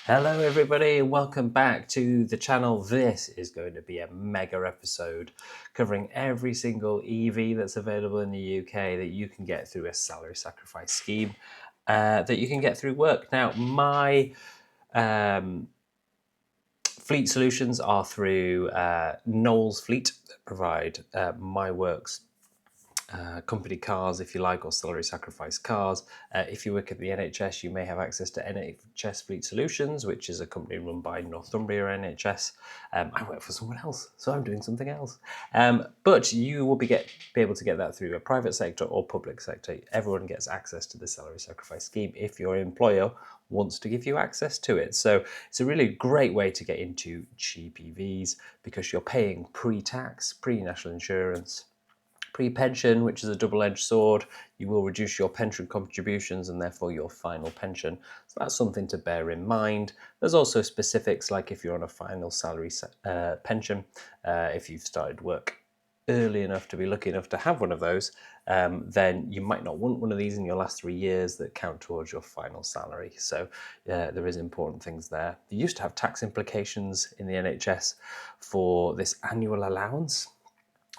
Hello everybody, welcome back to the channel. This is going to be a mega episode covering every single EV that's available in the UK that you can get through a salary sacrifice scheme that you can get through work. Now, my fleet solutions are through Knowles Fleet that provide my works company cars, if you like, or salary sacrifice cars. If you work at the NHS, you may have access to NHS Fleet Solutions, which is a company run by Northumbria NHS. I work for someone else, so I'm doing something else. But you will be able to get that through a private sector or public sector. Everyone gets access to the salary sacrifice scheme if your employer wants to give you access to it. So it's a really great way to get into cheap EVs because you're paying pre-tax, pre-national insurance, pre-pension, which is a double-edged sword. You will reduce your pension contributions and therefore your final pension. So that's something to bear in mind. There's also specifics like if you're on a final salary pension, if you've started work early enough to be lucky enough to have one of those, then you might not want one of these in your last 3 years that count towards your final salary. So there is important things there. You used to have tax implications in the NHS for this annual allowance,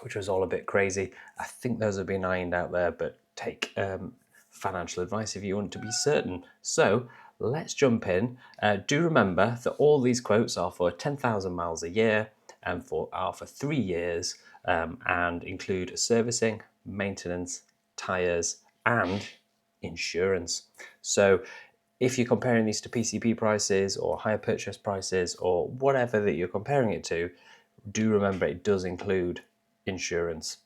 which was all a bit crazy. I think those have been ironed out there, but take financial advice if you want to be certain. So let's jump in. Do remember that all these quotes are for 10,000 miles a year and are for 3 years and include servicing, maintenance, tyres, and insurance. So if you're comparing these to PCP prices or hire purchase prices or whatever that you're comparing it to, do remember it does include insurance,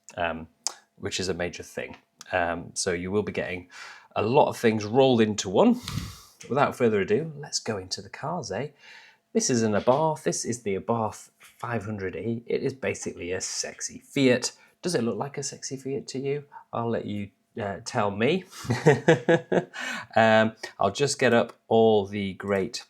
which is a major thing. So you will be getting a lot of things rolled into one. Without further ado, let's go into the cars, eh? This is an Abarth. This is the Abarth 500e. It is basically a sexy Fiat. Does it look like a sexy Fiat to you? I'll let you tell me. I'll just get up all the great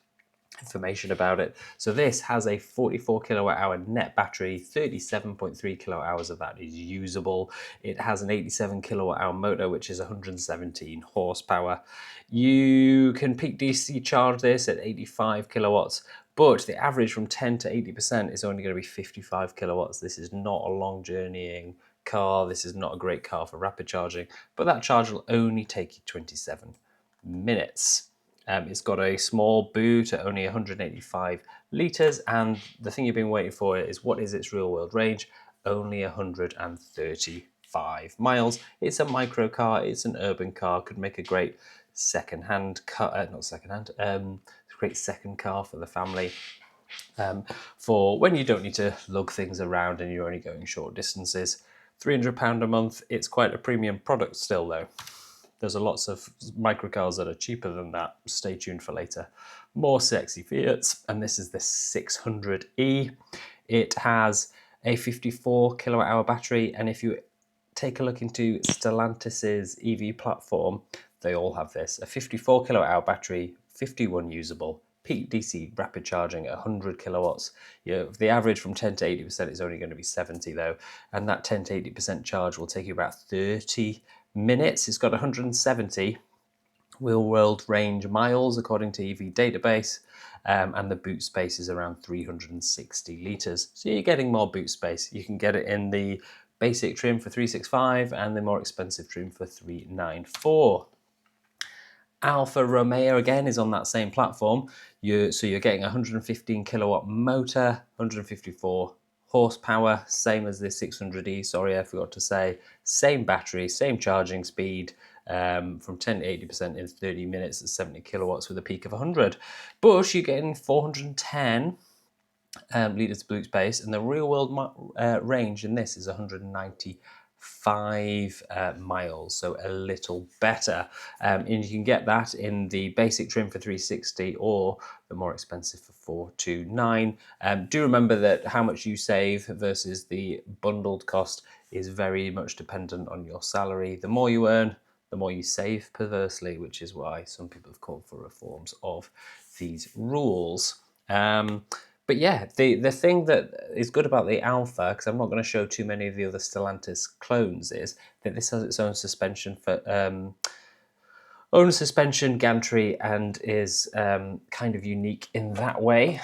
information about it. So this has a 44 kilowatt hour net battery, 37.3 kilowatt hours of that is usable. It has an 87 kilowatt hour motor, which is 117 horsepower. You can peak DC charge this at 85 kilowatts, but the average from 10 to 80% is only going to be 55 kilowatts. This is not a long journeying car. This is not a great car for rapid charging, but that charge will only take you 27 minutes. It's got a small boot at only 185 litres, and the thing you've been waiting for is what is its real world range? Only 135 miles. It's a micro car, it's an urban car, could make a great second-hand car, great second car for the family. For when you don't need to lug things around and you're only going short distances. £300 a month, it's quite a premium product still though. There's lots of microcars that are cheaper than that. Stay tuned for later. More sexy Fiats, and this is the 600e. It has a 54 kilowatt hour battery, and if you take a look into Stellantis's EV platform, they all have this. A 54 kilowatt hour battery, 51 usable, peak DC rapid charging at 100 kilowatts. The average from 10 to 80% is only going to be 70 though, and that 10 to 80% charge will take you about 30 minutes. It's got 170 real world range miles according to EV database, and the boot space is around 360 litres. So you're getting more boot space. You can get it in the basic trim for 365 and the more expensive trim for 394. Alfa Romeo again is on that same platform. So you're getting a 115 kilowatt motor, 154 horsepower, same as the 600e, sorry I forgot to say. Same battery, same charging speed, from 10 to 80% in 30 minutes at 70 kilowatts with a peak of 100. But you're getting 410 litres boot space, and the real world range in this is 195 miles, so a little better. And you can get that in the basic trim for 360 or the more expensive for 429. Do remember that how much you save versus the bundled cost is very much dependent on your salary. The more you earn, the more you save, perversely, which is why some people have called for reforms of these rules. But yeah, the thing that is good about the Alfa, because I'm not going to show too many of the other Stellantis clones, is that this has its own suspension for own suspension gantry and is kind of unique in that way,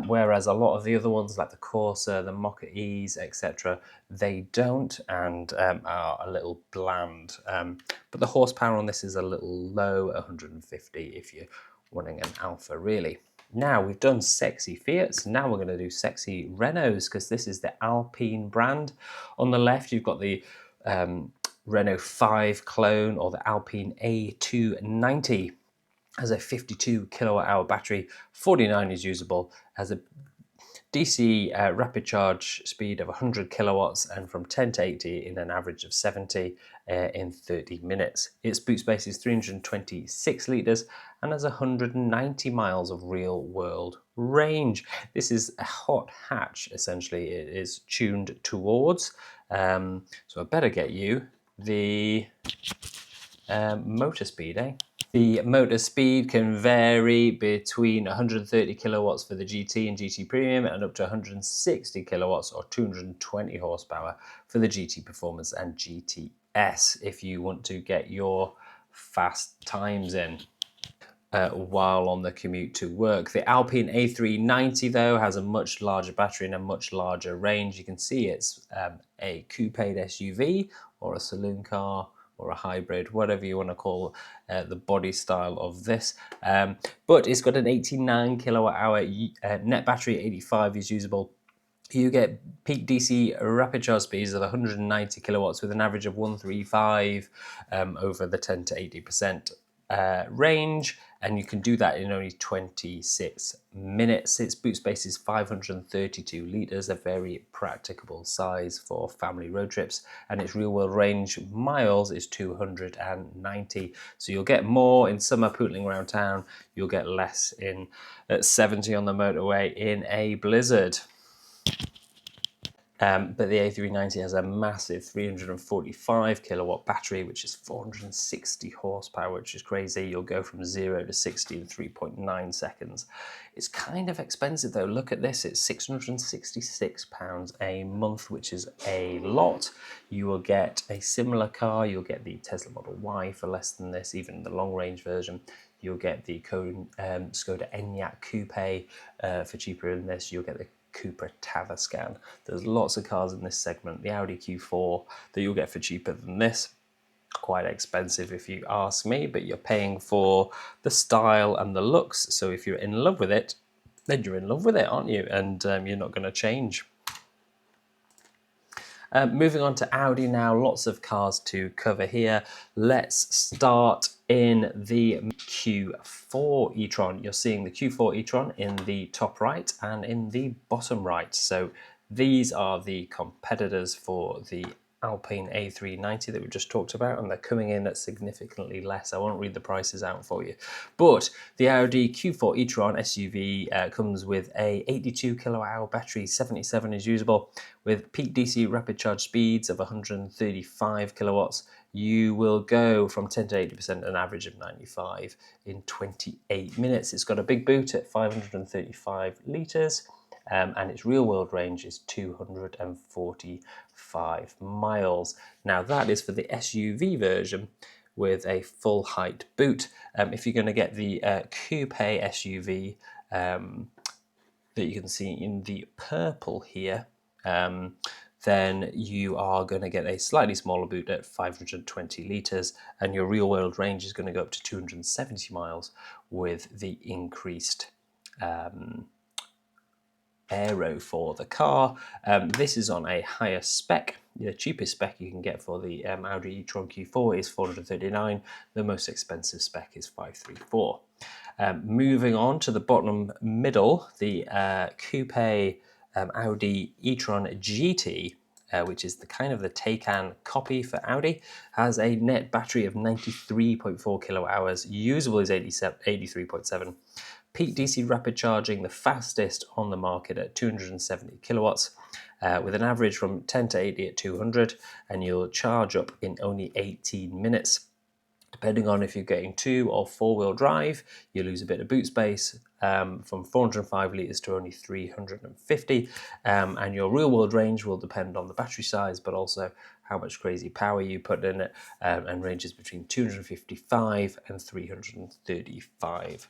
whereas a lot of the other ones like the Corsa, the Mocha E's, etc., they don't and are a little bland. But the horsepower on this is a little low, 150 if you're wanting an Alfa really. Now we've done sexy Fiats, now we're going to do sexy Renaults because this is the Alpine brand. On the left you've got the Renault 5 clone or the Alpine A290. Has a 52 kilowatt hour battery, 49 is usable, has a DC rapid charge speed of 100 kilowatts and from 10 to 80 in an average of 70 in 30 minutes. Its boot space is 326 litres and has 190 miles of real world range. This is a hot hatch, essentially. It is tuned towards, so I better get you the motor speed, eh? The motor speed can vary between 130 kilowatts for the GT and GT Premium and up to 160 kilowatts or 220 horsepower for the GT Performance and GTS if you want to get your fast times in while on the commute to work. The Alpine A390 though has a much larger battery and a much larger range. You can see it's a coupe SUV or a saloon car or a hybrid, whatever you want to call the body style of this. But it's got an 89 kilowatt hour net battery, 85 is usable. You get peak DC rapid charge speeds of 190 kilowatts with an average of 135 over the 10 to 80% range, and you can do that in only 26 minutes. Its boot space is 532 litres, a very practicable size for family road trips, and its real world range miles is 290. So you'll get more in summer pootling around town, you'll get less in at 70 on the motorway in a blizzard. But the A390 has a massive 345 kilowatt battery, which is 460 horsepower, which is crazy. You'll go from 0 to 60 in 3.9 seconds. It's kind of expensive though. Look at this, it's £666 a month, which is a lot. You will get a similar car. You'll get the Tesla Model Y for less than this, even the long range version. You'll get the Skoda Enyaq Coupe for cheaper than this. You'll get the Cupra Tavascan. There's lots of cars in this segment. The Audi Q4 that you'll get for cheaper than this. Quite expensive if you ask me, but you're paying for the style and the looks. So if you're in love with it, then you're in love with it, aren't you? And you're not going to change. Moving on to Audi now, lots of cars to cover here. Let's start in the Q4 e-tron. You're seeing the Q4 e-tron in the top right and in the bottom right. So these are the competitors for the Alpine A390 that we just talked about, and they're coming in at significantly less. I won't read the prices out for you. But the Audi Q4 e-tron SUV comes with a 82 kilowatt hour battery, 77 is usable, with peak DC rapid charge speeds of 135 kilowatts. You will go from 10 to 80%, an average of 95 in 28 minutes. It's got a big boot at 535 litres. And its real world range is 245 miles. Now that is for the SUV version with a full height boot. If you're going to get the coupe SUV that you can see in the purple here, then you are going to get a slightly smaller boot at 520 litres, and your real world range is going to go up to 270 miles with the increased aero for the car. This is on a higher spec. The cheapest spec you can get for the Audi e-tron Q4 is 439. The most expensive spec is 534. Moving on to the bottom middle, the coupe Audi e-tron GT, which is the kind of the Taycan copy for Audi, has a net battery of 93.4 kilowatt hours. Usable is 83.7. Peak DC rapid charging, the fastest on the market at 270 kilowatts, with an average from 10 to 80 at 200, and you'll charge up in only 18 minutes. Depending on if you're getting 2 or 4-wheel drive, you lose a bit of boot space from 405 litres to only 350. And your real world range will depend on the battery size, but also how much crazy power you put in it, and ranges between 255 and 335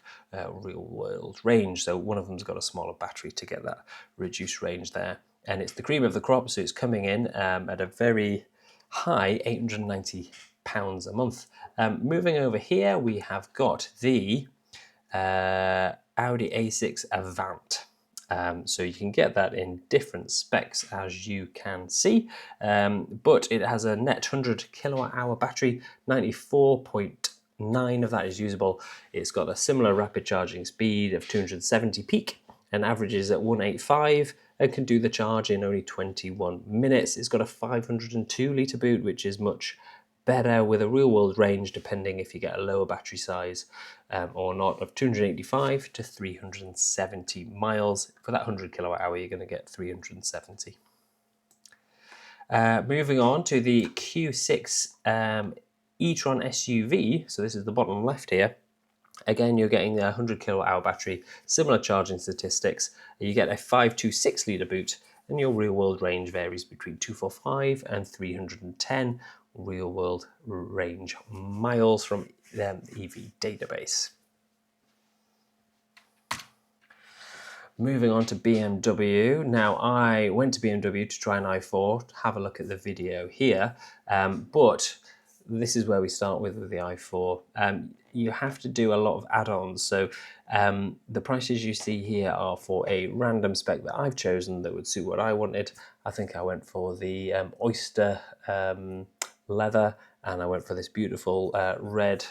real world range. So one of them's got a smaller battery to get that reduced range there. And it's the cream of the crop, so it's coming in at a very high £890 a month. Moving over here, we have got the Audi A6 Avant. So you can get that in different specs, as you can see, but it has a net 100 kilowatt hour battery, 94.9 of that is usable. It's got a similar rapid charging speed of 270 peak and averages at 185 and can do the charge in only 21 minutes. It's got a 502 litre boot, which is much better, with a real world range, depending if you get a lower battery size or not, of 285 to 370 miles. For that 100 kilowatt hour, you're going to get 370. Moving on to the Q6 e-tron SUV. So this is the bottom left here. Again, you're getting a 100 kilowatt hour battery, similar charging statistics. You get a 526 litre boot, and your real world range varies between 245 and 310 real world range miles from the EV database. Moving on to BMW. Now, I went to BMW to try an i4, have a look at the video here, but this is where we start with the i4. You have to do a lot of add-ons, so the prices you see here are for a random spec that I've chosen that would suit what I wanted. I think I went for the oyster leather, and I went for this beautiful red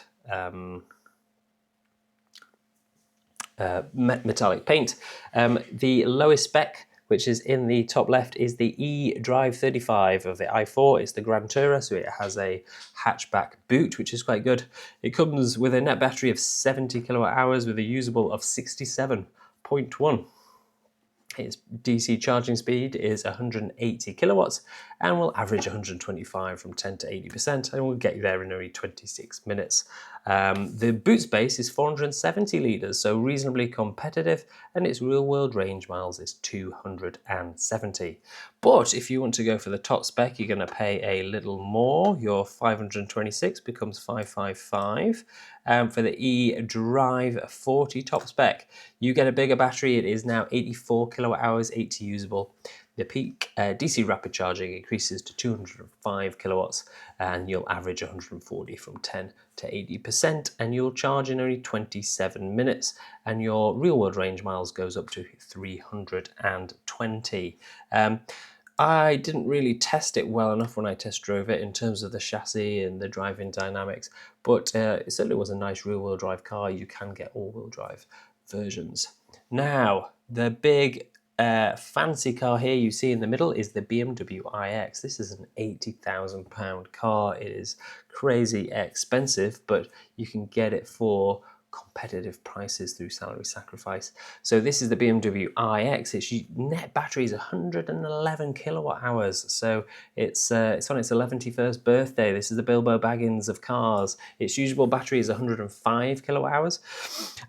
metallic paint. The lowest spec, which is in the top left, is the eDrive 35 of the i4. It's the Grand Tourer, so it has a hatchback boot, which is quite good. It comes with a net battery of 70 kilowatt hours with a usable of 67.1. Its DC charging speed is 180 kilowatts and will average 125 from 10 to 80%, and will get you there in only 26 minutes. The boot space is 470 litres, so reasonably competitive, and its real world range miles is 270. But if you want to go for the top spec, you're going to pay a little more. Your 526 becomes 555. For the eDrive 40 top spec, you get a bigger battery. It is now 84 kilowatt hours, 80 usable. The peak DC rapid charging increases to 205 kilowatts, and you'll average 140 from 10 to 80%, and you'll charge in only 27 minutes, and your real world range miles goes up to 320. I didn't really test it well enough when I test drove it in terms of the chassis and the driving dynamics, but it certainly was a nice rear-wheel drive car. You can get all-wheel drive versions. Now, the big fancy car here you see in the middle is the BMW iX. This is an £80,000 car. It is crazy expensive, but you can get it for competitive prices through salary sacrifice. So this is the BMW iX. Its net battery is 111 kilowatt hours. So it's on its 111st birthday. This is the Bilbo Baggins of cars. Its usable battery is 105 kilowatt hours,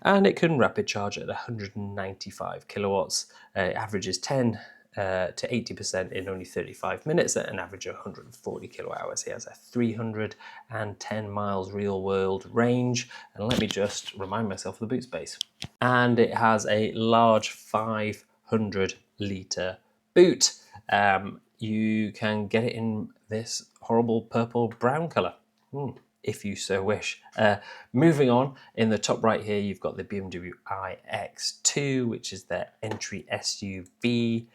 and it can rapid charge at 195 kilowatts. It averages 10 to 80% in only 35 minutes at an average of 140 kilowatt hours. He has a 310 miles real world range. And let me just remind myself of the boot space. And it has a large 500 litre boot. You can get it in this horrible purple brown colour, if you so wish. Moving on, in the top right here, you've got the BMW iX2, which is their entry SUV.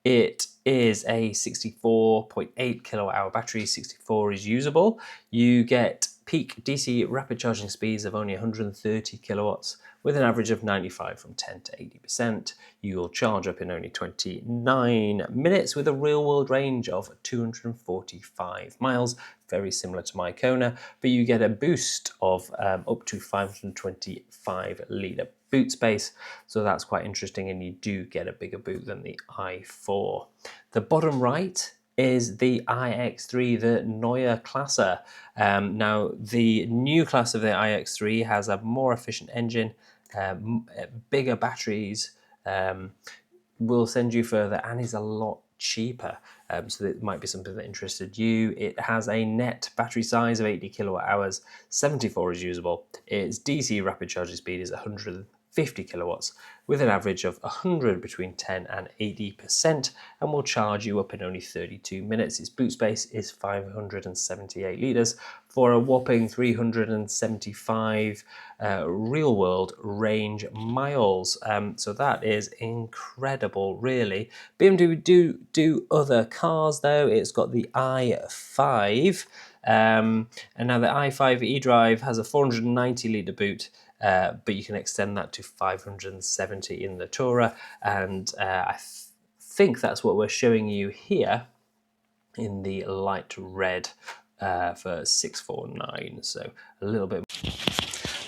It is a 64.8 kilowatt hour battery. 64 is usable. You get peak DC rapid charging speeds of only 130 kilowatts with an average of 95 from 10 to 80%. You will charge up in only 29 minutes with a real world range of 245 miles, very similar to my Kona, but you get a boost of up to 525 litre boot space, so that's quite interesting, and you do get a bigger boot than the i4. The bottom right is the iX3, the Neue Klasse. Now, the new class of the iX3 has a more efficient engine, bigger batteries, will send you further, and is a lot cheaper. So that might be something that interested you. It has a net battery size of 80 kilowatt hours, 74 is usable. Its DC rapid charging speed is 150 kilowatts, with an average of 100 between 10 and 80%, and will charge you up in only 32 minutes. Its boot space is 578 litres for a whopping 375 real world range miles. So that is incredible, really. BMW do other cars though. It's got the i5, and now the i5 eDrive has a 490 litre boot, but you can extend that to 570 in the Tourer, and I think that's what we're showing you here in the light red for 649. So a little bit.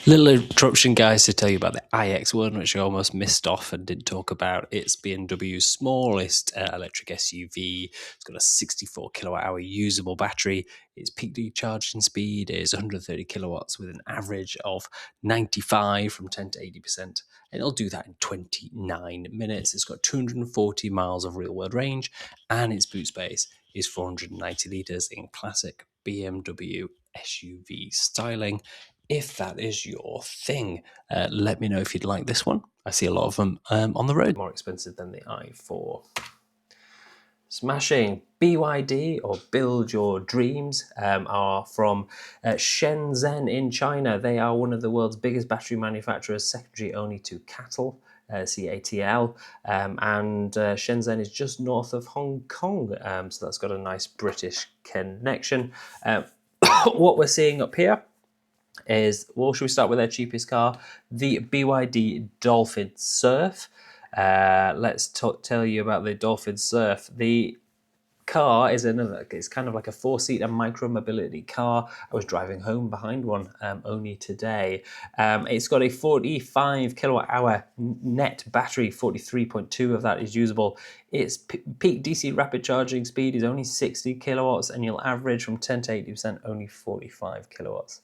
Little interruption, guys, to tell you about the iX1, which I almost missed off and didn't talk about. It's BMW's smallest electric SUV. It's got a 64 kilowatt hour usable battery. Its peak charging speed is 130 kilowatts with an average of 95 from 10 to 80%. And it'll do that in 29 minutes. It's got 240 miles of real world range, and its boot space is 490 litres in classic BMW SUV styling. If that is your thing, let me know if you'd like this one. I see a lot of them on the road. More expensive than the i4. Smashing. BYD, or Build Your Dreams, are from Shenzhen in China. They are one of the world's biggest battery manufacturers, secondary only to CATL. CATL, and Shenzhen is just north of Hong Kong, so that's got a nice British connection. What we're seeing up here is, well, should we start with their cheapest car? The BYD Dolphin Surf. Let's tell you about the Dolphin Surf. The car is it's kind of like a four-seater micro-mobility car. I was driving home behind one only today. It's got a 45 kilowatt hour net battery, 43.2 of that is usable. Its peak DC rapid charging speed is only 60 kilowatts, and you'll average from 10 to 80% only 45 kilowatts.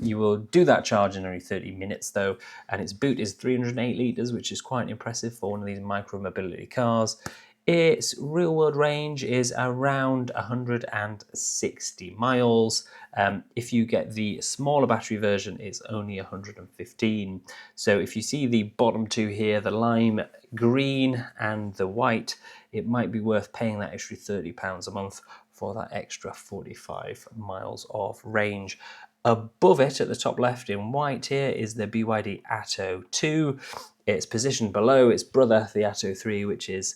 You will do that charge in only 30 minutes though, and its boot is 308 litres, which is quite impressive for one of these micro-mobility cars. Its real-world range is around 160 miles. If you get the smaller battery version, it's only 115. So if you see the bottom two here, the lime green and the white, it might be worth paying that extra £30 a month for that extra 45 miles of range. Above it, at the top left in white here, is the BYD Atto 2. It's positioned below its brother, the Atto 3, which is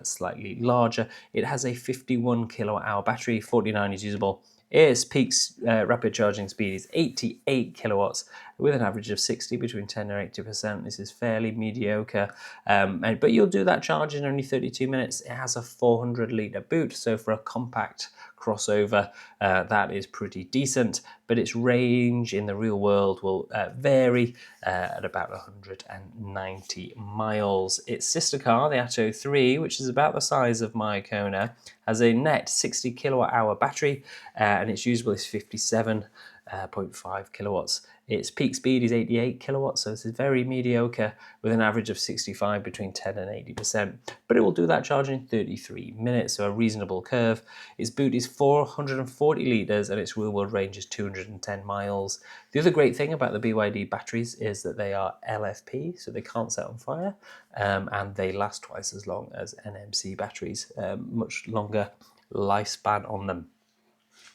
slightly larger. It has a 51 kilowatt hour battery, 49 is usable. Its peak rapid charging speed is 88 kilowatts with an average of 60 between 10 and 80%. This is fairly mediocre, but you'll do that charge in only 32 minutes. It has a 400 litre boot, so for a compact crossover, that is pretty decent, but its range in the real world will vary at about 190 miles. Its sister car, the Atto 3, which is about the size of my Kona, has a net 60 kilowatt hour battery, and its usable is 57.5 kilowatts. Its peak speed is 88 kilowatts, so this is very mediocre with an average of 65 between 10 and 80%, but it will do that charge in 33 minutes, so a reasonable curve. Its boot is 440 litres and its real world range is 210 miles. The other great thing about the BYD batteries is that they are LFP, so they can't set on fire, and they last twice as long as NMC batteries, much longer lifespan on them.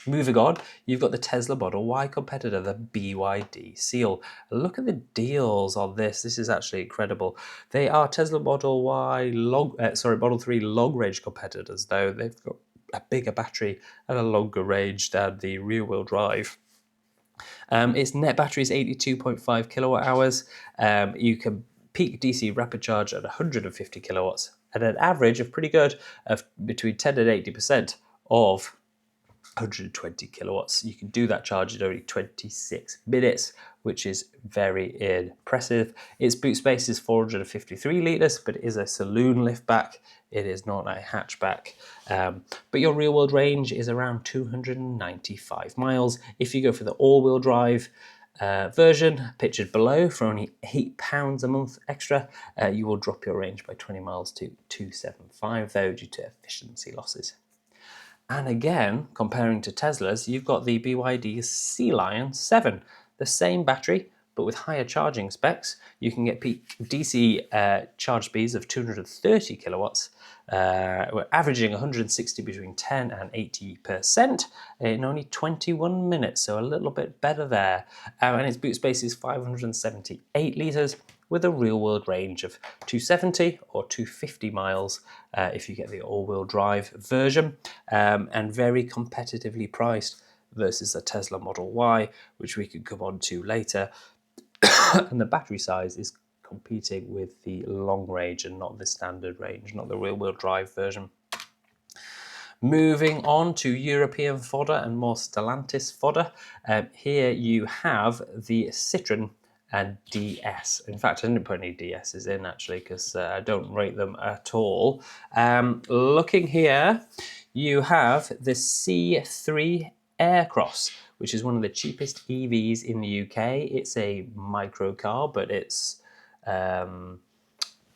Moving on, you've got the Tesla Model Y competitor, the BYD Seal. Look at the deals on this. This is actually incredible. They are Tesla Model Model 3 long range competitors, though. They've got a bigger battery and a longer range than the rear-wheel drive. Its net battery is 82.5 kilowatt hours. You can peak DC rapid charge at 150 kilowatts, and an average of pretty good of between 10 and 80% of 120 kilowatts. You can do that charge in only 26 minutes, which is very impressive. Its boot space is 453 litres, but it is a saloon liftback. It is not a hatchback. But your real world range is around 295 miles. If you go for the all-wheel drive version, pictured below, for only £8 a month extra, you will drop your range by 20 miles to 275, though, due to efficiency losses. And again, comparing to Tesla's, you've got the BYD Sea Lion 7, the same battery, but with higher charging specs. You can get peak DC charge speeds of 230 kilowatts. We're averaging 160 between 10 and 80% in only 21 minutes, so a little bit better there. And its boot space is 578 litres, with a real-world range of 270 or 250 miles if you get the all-wheel drive version, and very competitively priced versus the Tesla Model Y, which we could come on to later. And the battery size is competing with the long range and not the standard range, not the rear-wheel drive version. Moving on to European fodder and more Stellantis fodder. Here you have the Citroen and DS. In fact, I didn't put any DSs in actually because I don't rate them at all. Looking here, you have the C3 Aircross, which is one of the cheapest EVs in the UK. It's a micro car, but it's in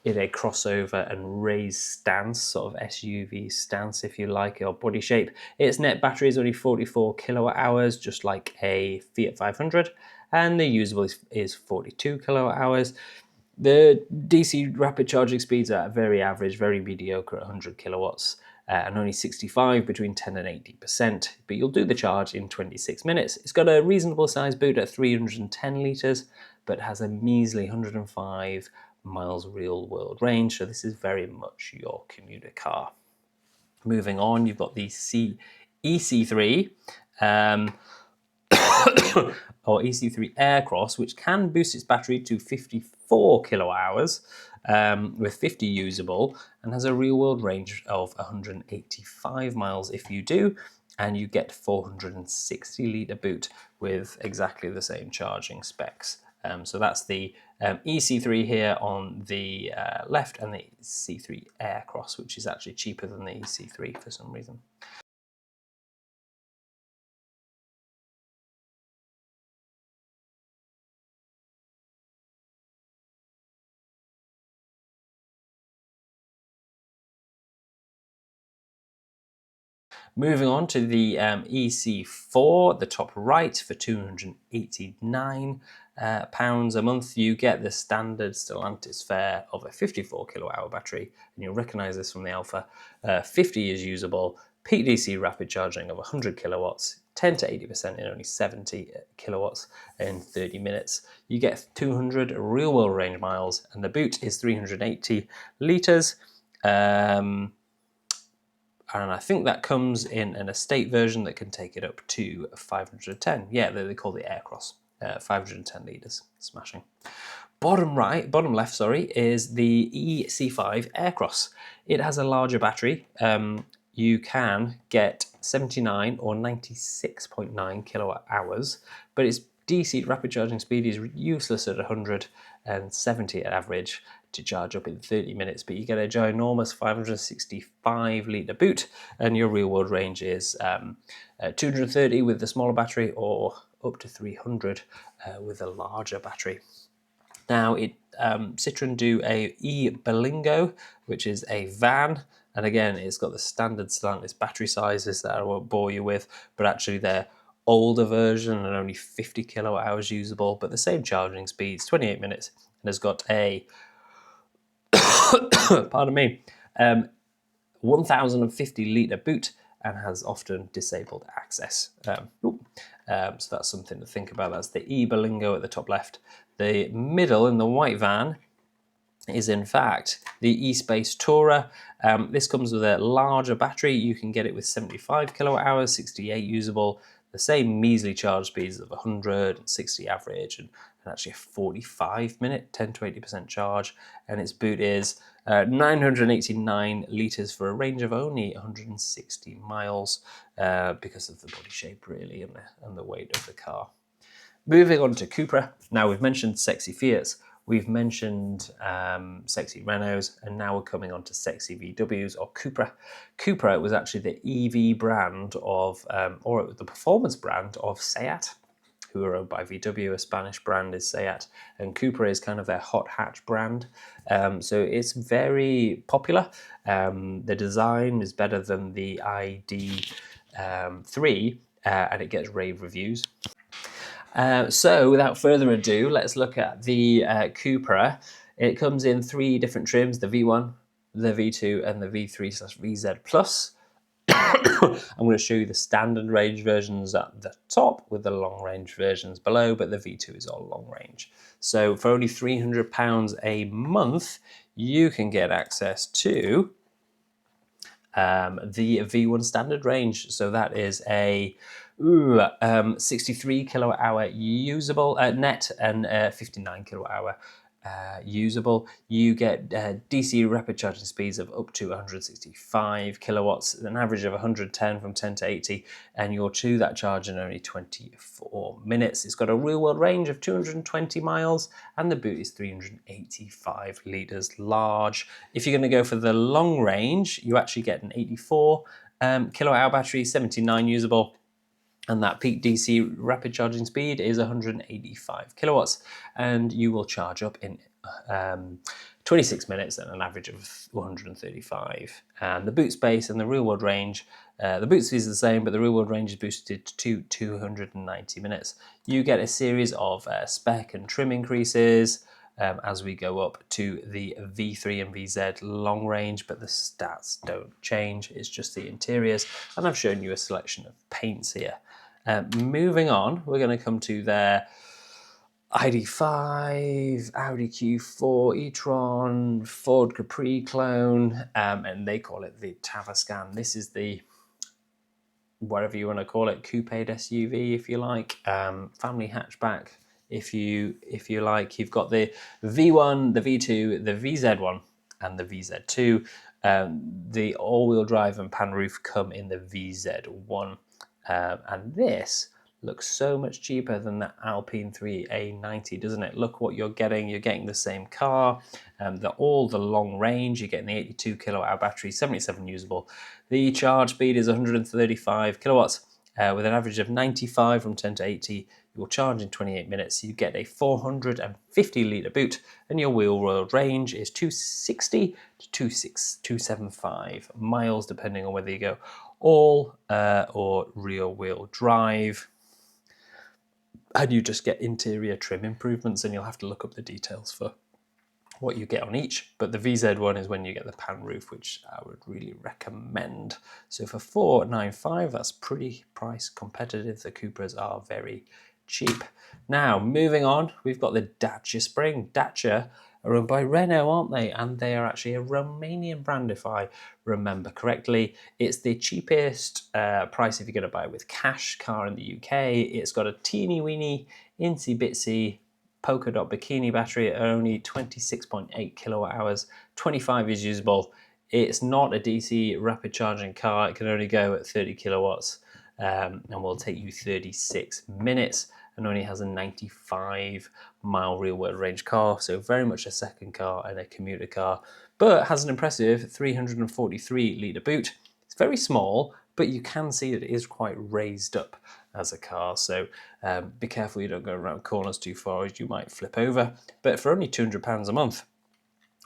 a crossover and raised stance, sort of SUV stance if you like, or body shape. Its net battery is only 44 kilowatt hours, just like a Fiat 500, and the usable is 42 kilowatt hours. The DC rapid charging speeds are very average, very mediocre at 100 kilowatts, and only 65 between 10 and 80%, but you'll do the charge in 26 minutes. It's got a reasonable size boot at 310 litres, but has a measly 105 miles real world range, so this is very much your commuter car. Moving on, you've got the EC3 or EC3 Aircross, which can boost its battery to 54 kilowatt hours with 50 usable, and has a real world range of 185 miles if you do, and you get 460 litre boot with exactly the same charging specs. So that's the EC3 here on the left, and the C3 Aircross, which is actually cheaper than the EC3 for some reason. Moving on to the EC4, the top right, for £289 a month, you get the standard Stellantis fare of a 54 kilowatt hour battery, and you'll recognise this from the Alfa. 50 is usable, peak DC rapid charging of 100 kilowatts, 10 to 80% in only 70 kilowatts in 30 minutes. You get 200 real world range miles, and the boot is 380 litres. And I think that comes in an estate version that can take it up to 510. Yeah, they call the Aircross, 510 litres, smashing. Bottom left, is the EC5 Aircross. It has a larger battery. You can get 79 or 96.9 kilowatt hours, but its DC rapid charging speed is useless at 170 at average to charge up in 30 minutes, but you get a ginormous 565 litre boot, and your real world range is 230 with the smaller battery, or up to 300 with a larger battery. Now, Citroen do a e-Berlingo, which is a van, and again, it's got the standard Stellantis battery sizes that I won't bore you with, but actually they're older version and only 50 kilowatt hours usable, but the same charging speeds, 28 minutes, and has got a 1050 litre boot, and has often disabled access. So that's something to think about. That's the e-Berlingo at the top left. The middle, in the white van, is in fact the eSpace Tourer. This comes with a larger battery. You can get it with 75 kilowatt hours, 68 usable, the same measly charge speeds of 100 and 60 average, and actually a 45-minute 10 to 80% charge. And its boot is 989 litres for a range of only 160 miles because of the body shape, really, and the weight of the car. Moving on to Cupra. Now, we've mentioned sexy Fiats, we've mentioned sexy Renaults, and now we're coming on to sexy VWs, or Cupra. Cupra was actually the EV brand of, or the performance brand of Seat, who are owned by VW. A Spanish brand is Seat, and Cupra is kind of their hot hatch brand. So it's very popular. The design is better than the ID3, and it gets rave reviews. So without further ado, let's look at the Cupra. It comes in 3 different trims: the V1, the V2, and the V3/VZ Plus. I'm going to show you the standard range versions at the top with the long range versions below, but the V2 is all long range. So for only £300 a month, you can get access to the V1 standard range. So that is a 63 kilowatt hour usable net, and 59 kilowatt hour usable. You get DC rapid charging speeds of up to 165 kilowatts, an average of 110 from 10 to 80, and you'll chew that charge in only 24 minutes. It's got a real world range of 220 miles, and the boot is 385 litres large. If you're going to go for the long range, you actually get an 84 kilowatt hour battery, 79 usable, and that peak DC rapid charging speed is 185 kilowatts, and you will charge up in 26 minutes at an average of 135. And the boot space and the real world range, the boot speed is the same, but the real world range is boosted to 290 minutes. You get a series of spec and trim increases as we go up to the V3 and VZ long range, but the stats don't change. It's just the interiors, and I've shown you a selection of paints here. Moving on, we're going to come to their ID5, Audi Q4, e-tron, Ford Capri clone, and they call it the Tavascan. This is the, whatever you want to call it, coupe SUV, if you like, family hatchback, if you like. You've got the V1, the V2, the VZ1, and the VZ2. The all-wheel drive and pan roof come in the VZ1. And this looks so much cheaper than the Alpine 3A90, doesn't it? Look what you're getting. You're getting the same car, all the long range. You're getting the 82 kilowatt hour battery, 77 usable. The charge speed is 135 kilowatts with an average of 95 from 10 to 80. You'll charge in 28 minutes. You get a 450 litre boot, and your wheel world range is 260 to 275 miles, depending on whether you go all or rear wheel drive. And you just get interior trim improvements, and you'll have to look up the details for what you get on each. But the VZ1 is when you get the pan roof, which I would really recommend. So for $495, that's pretty price competitive. The Cupras are very cheap. Now, moving on, we've got the Dacia Spring. Dacia are owned by Renault, aren't they? And they are actually a Romanian brand, if I remember correctly. It's the cheapest price if you're going to buy it with cash car in the UK. It's got a teeny weeny, insy bitsy polka dot bikini battery at only 26.8 kilowatt hours. 25 is usable. It's not a DC rapid charging car. It can only go at 30 kilowatts and will take you 36 minutes, and only has a 95 mile real world range car. So very much a second car and a commuter car, but has an impressive 343 litre boot. It's very small, but you can see it is quite raised up as a car. So be careful you don't go around corners too far, as you might flip over. But for only £200 a month,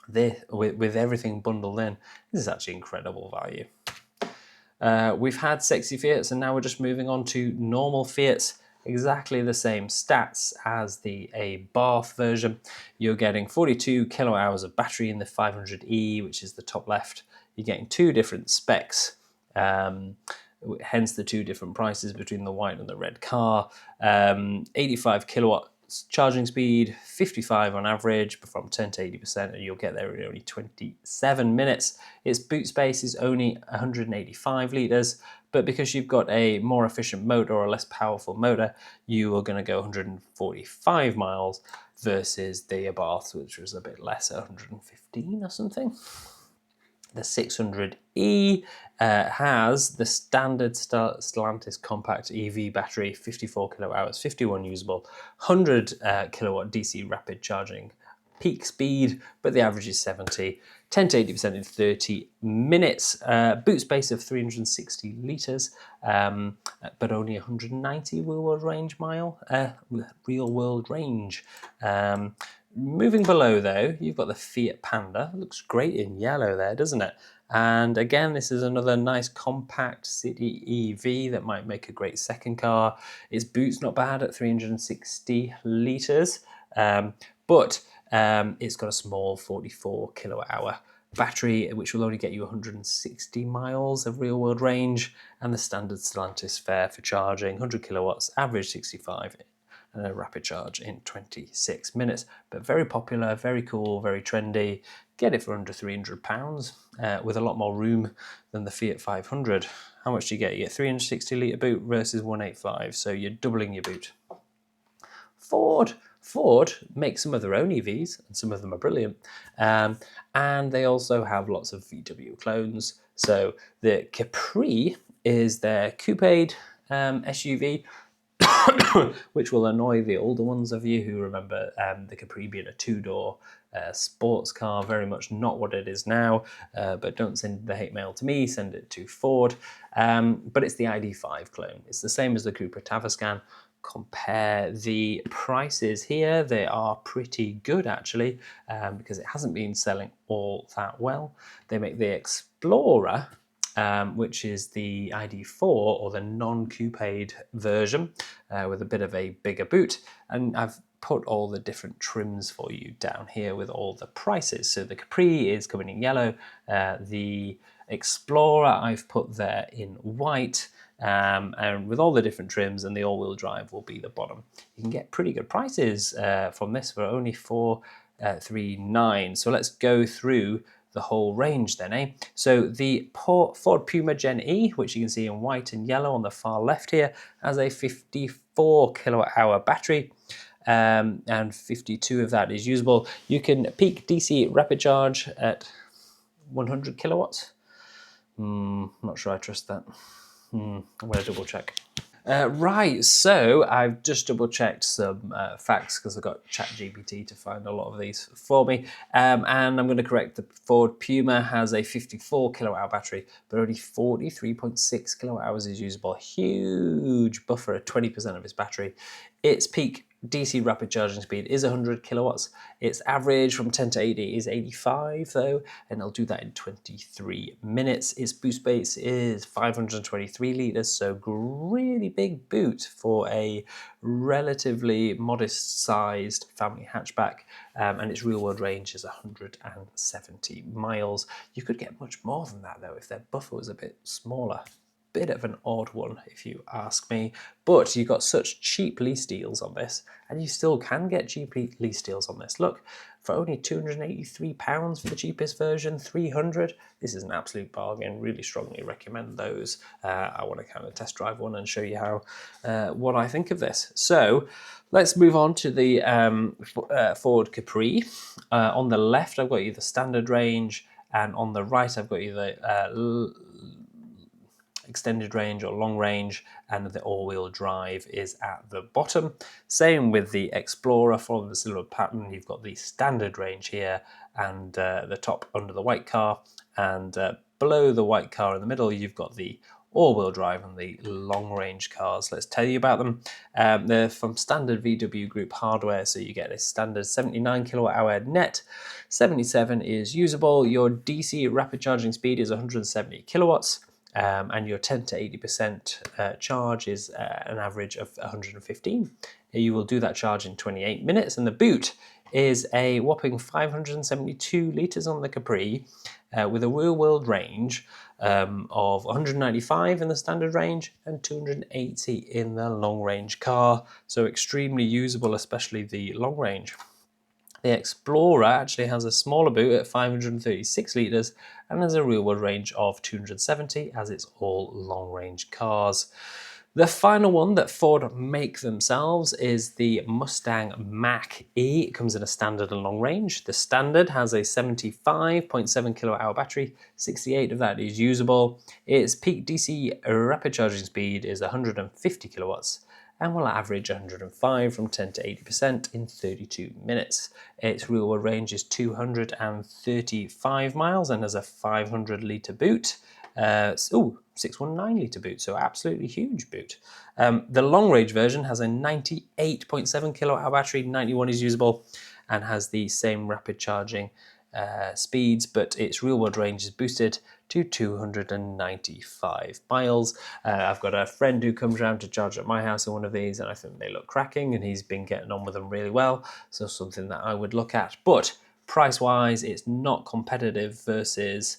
with everything bundled in, this is actually incredible value. We've had sexy Fiats, and now we're just moving on to normal Fiats. Exactly the same stats as the Abarth version. You're getting 42 kilowatt hours of battery in the 500e, which is the top left. You're getting 2 different specs, hence the 2 different prices between the white and the red car. 85 kilowatt charging speed 55 on average, from 10 to 80%, and you'll get there in only 27 minutes. Its boot space is only 185 litres, but because you've got a more efficient motor or a less powerful motor, you are going to go 145 miles versus the Abarth, which was a bit less, 115 or something. The 600E has the standard Stellantis compact EV battery, 54 kilowatt hours, 51 usable, 100 kilowatt DC rapid charging peak speed, but the average is 70, 10 to 80% in 30 minutes. Boot space of 360 litres, but only 190 real world range. Moving below though, you've got the Fiat Panda. It looks great in yellow there, doesn't it? And again, this is another nice compact city EV that might make a great second car. Its boot's not bad at 360 litres, but it's got a small 44 kilowatt hour battery, which will only get you 160 miles of real world range, and the standard Stellantis fare for charging, 100 kilowatts, average 65, and a rapid charge in 26 minutes. But very popular, very cool, very trendy. Get it for under £300 with a lot more room than the Fiat 500. How much do you get? You get 360 litre boot versus 185, so you're doubling your boot. Ford makes some of their own EVs, and some of them are brilliant. And they also have lots of VW clones. So the Capri is their coupe SUV, which will annoy the older ones of you who remember the Capri being a two-door sports car, very much not what it is now, but don't send the hate mail to me, send it to Ford. But it's the ID.5 clone. It's the same as the Cupra Tavascan. Compare the prices here. They are pretty good actually, because it hasn't been selling all that well. They make the Explorer, which is the ID.4 or the non-couped version with a bit of a bigger boot. And I've put all the different trims for you down here with all the prices. So the Capri is coming in yellow. The Explorer I've put there in white. And with all the different trims, and the all-wheel drive will be the bottom. You can get pretty good prices from this for only $439. So let's go through the whole range then, eh? So the Ford Puma Gen E, which you can see in white and yellow on the far left here, has a 54 kilowatt hour battery, and 52 of that is usable. You can peak DC rapid charge at 100 kilowatts. I'm not sure I trust that. I'm going to double check. Right, so I've just double checked some facts because I've got ChatGPT to find a lot of these for me. And I'm going to correct, the Ford Puma has a 54 kilowatt hour battery, but only 43.6 kilowatt hours is usable. Huge buffer at 20% of its battery. Its peak DC rapid charging speed is 100 kilowatts. Its average from 10 to 80 is 85 though, and it'll do that in 23 minutes. Its boot space is 523 litres, so really big boot for a relatively modest sized family hatchback, and its real world range is 170 miles. You could get much more than that though if their buffer was a bit smaller. Bit of an odd one if you ask me, but you got such cheap lease deals on this, and you still can get cheap lease deals on this. Look, for only £283 for the cheapest version, 300. This is an absolute bargain. Really strongly recommend those. I want to kind of test drive one and show you how what I think of this. So let's move on to the Ford Capri. On the left, I've got you the standard range, and on the right, I've got you the extended range or long range, and the all-wheel drive is at the bottom. Same with the Explorer, following the similar pattern. You've got the standard range here, and the top under the white car, and below the white car in the middle, you've got the all-wheel drive and the long-range cars. Let's tell you about them. They're from standard VW Group hardware, so you get a standard 79 kilowatt hour net, 77 is usable. Your DC rapid charging speed is 170 kilowatts. And your 10 to 80% charge is an average of 115. You will do that charge in 28 minutes, and the boot is a whopping 572 litres on the Capri, with a real-world range of 195 in the standard range and 280 in the long-range car. So extremely usable, especially the long range. The Explorer actually has a smaller boot at 536 litres and has a real-world range of 270, as it's all long-range cars. The final one that Ford make themselves is the Mustang Mach-E. It comes in a standard and long range. The standard has a 75.7 kilowatt-hour battery, 68 of that is usable. Its peak DC rapid charging speed is 150 kilowatts and will average 105 from 10 to 80% in 32 minutes. Its real-world range is 235 miles and has a 500 litre boot. 619 litre boot, so absolutely huge boot. The long range version has a 98.7 kilowatt hour battery, 91 is usable, and has the same rapid charging speeds, but its real world range is boosted to 295 miles. I've got a friend who comes around to charge at my house in one of these, and I think they look cracking, and he's been getting on with them really well, so something that I would look at. But price wise, it's not competitive versus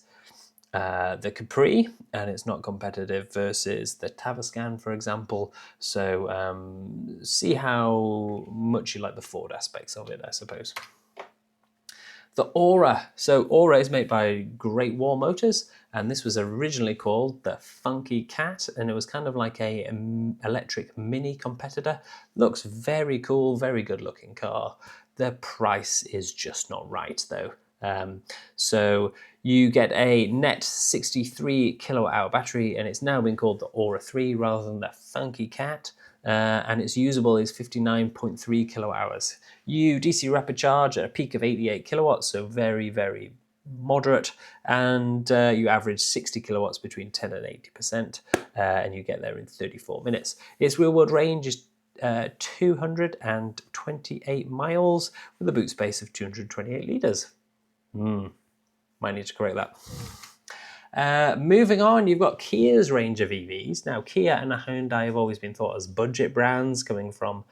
the Capri, and it's not competitive versus the Tavascan, for example. So see how much you like the Ford aspects of it, I suppose. The Aura. So Aura is made by Great Wall Motors, and this was originally called the Funky Cat, and it was kind of like a electric mini competitor. Looks very cool, very good looking car. The price is just not right though. So you get a net 63 kilowatt hour battery, and it's now been called the Aura 3 rather than the Funky Cat. And its usable is 59.3 kilowatt hours. You DC rapid charge at a peak of 88 kilowatts, so very, very moderate, and you average 60 kilowatts between 10 and 80%, and you get there in 34 minutes. Its real world range is 228 miles with a boot space of 228 litres. Might need to correct that. Moving on, you've got Kia's range of EVs. Now, Kia and Hyundai have always been thought as budget brands coming from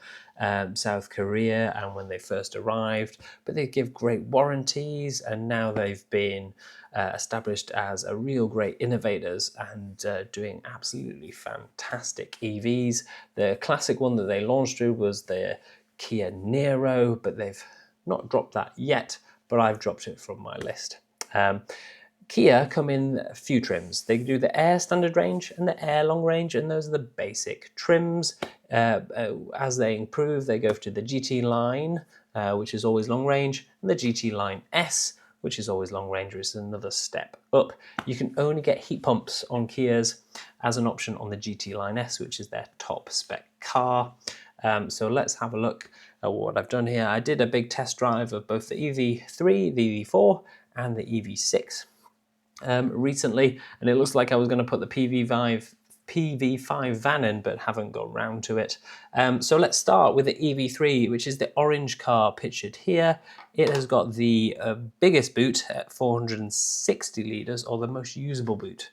South Korea and when they first arrived, but they give great warranties, and now they've been established as a real great innovators and doing absolutely fantastic EVs. The classic one that they launched through was the Kia Niro, but they've not dropped that yet, but I've dropped it from my list. Kia come in a few trims. They do the Air standard range and the Air long range, and those are the basic trims. As they improve, they go to the GT line, which is always long range, and the GT line S, which is always long range, which is another step up. You can only get heat pumps on Kias as an option on the GT line S, which is their top spec car. So let's have a look at what I've done here. I did a big test drive of both the EV3, the EV4, and the EV6 recently, and it looks like I was going to put the PV5 van in, but haven't got round to it. So let's start with the EV3, which is the orange car pictured here. It has got the biggest boot at 460 litres, or the most usable boot.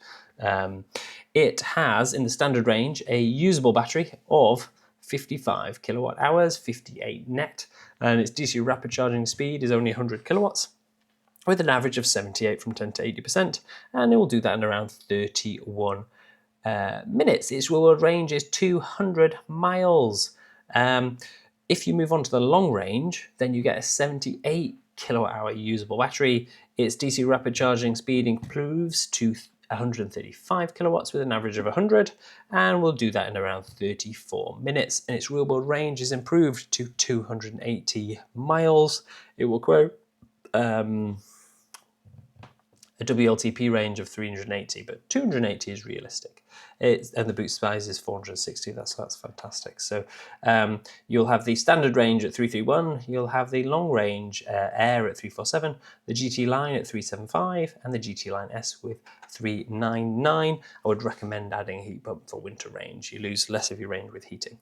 It has, in the standard range, a usable battery of 55 kilowatt hours, 58 net, and its DC rapid charging speed is only 100 kilowatts, with an average of 78 from 10 to 80%, and it will do that in around 31 minutes. Its real world range is 200 miles. If you move on to the long range, then you get a 78 kilowatt hour usable battery. Its DC rapid charging speed improves to 135 kilowatts with an average of 100, and we'll do that in around 34 minutes. And its real world range is improved to 280 miles. It will quote a WLTP range of 380, but 280 is realistic. And the boot size is 460, that's fantastic. So you'll have the standard range at 331, you'll have the long range Air at 347, the GT line at 375, and the GT line S with 399. I would recommend adding a heat pump for winter range. You lose less of your range with heating.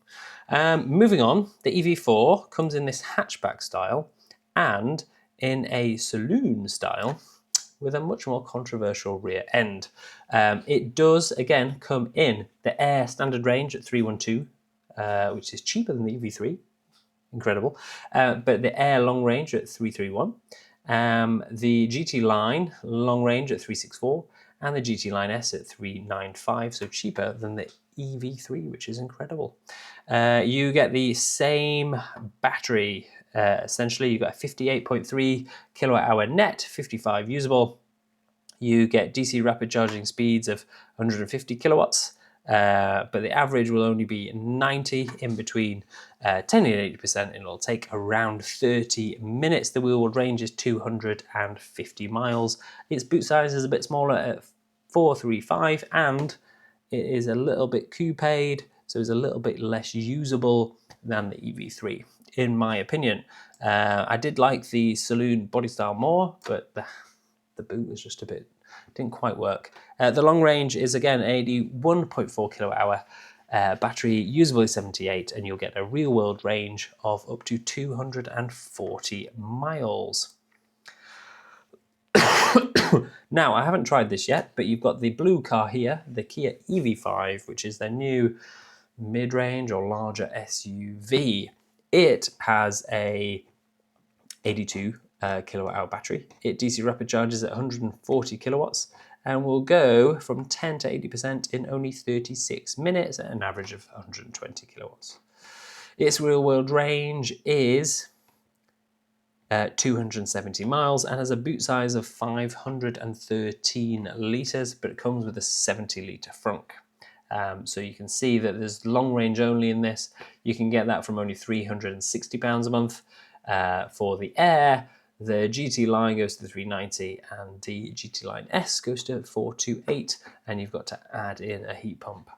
Moving on, the EV4 comes in this hatchback style and in a saloon style, with a much more controversial rear end. It does, again, come in the Air standard range at 312, which is cheaper than the EV3. incredible. But the Air long range at 331, the GT Line long range at 364, and the GT Line S at 395, so cheaper than the EV3, which is incredible. You get the same battery. Essentially, you got a 58.3 kilowatt hour net, 55 usable. You get DC rapid charging speeds of 150 kilowatts, but the average will only be 90 in between 10 and 80%, and it'll take around 30 minutes. The wheel-wide range is 250 miles. Its boot size is a bit smaller at 435, and it is a little bit coupéed, so it's a little bit less usable than the EV3, in my opinion. I did like the saloon body style more, but the boot was just a bit, didn't quite work. The long range is again 81.4 kilowatt hour. Battery usable is 78, and you'll get a real world range of up to 240 miles. Now, I haven't tried this yet, but you've got the blue car here, the Kia EV5, which is their new mid-range or larger SUV. It has a 82 kilowatt hour battery. It DC rapid charges at 140 kilowatts and will go from 10 to 80% in only 36 minutes at an average of 120 kilowatts. Its real world range is 270 miles and has a boot size of 513 litres, but it comes with a 70 litre frunk. So you can see that there's long range only in this. You can get that from only £360 a month. For the Air, the GT Line goes to 390 and the GT Line S goes to 428, and you've got to add in a heat pump,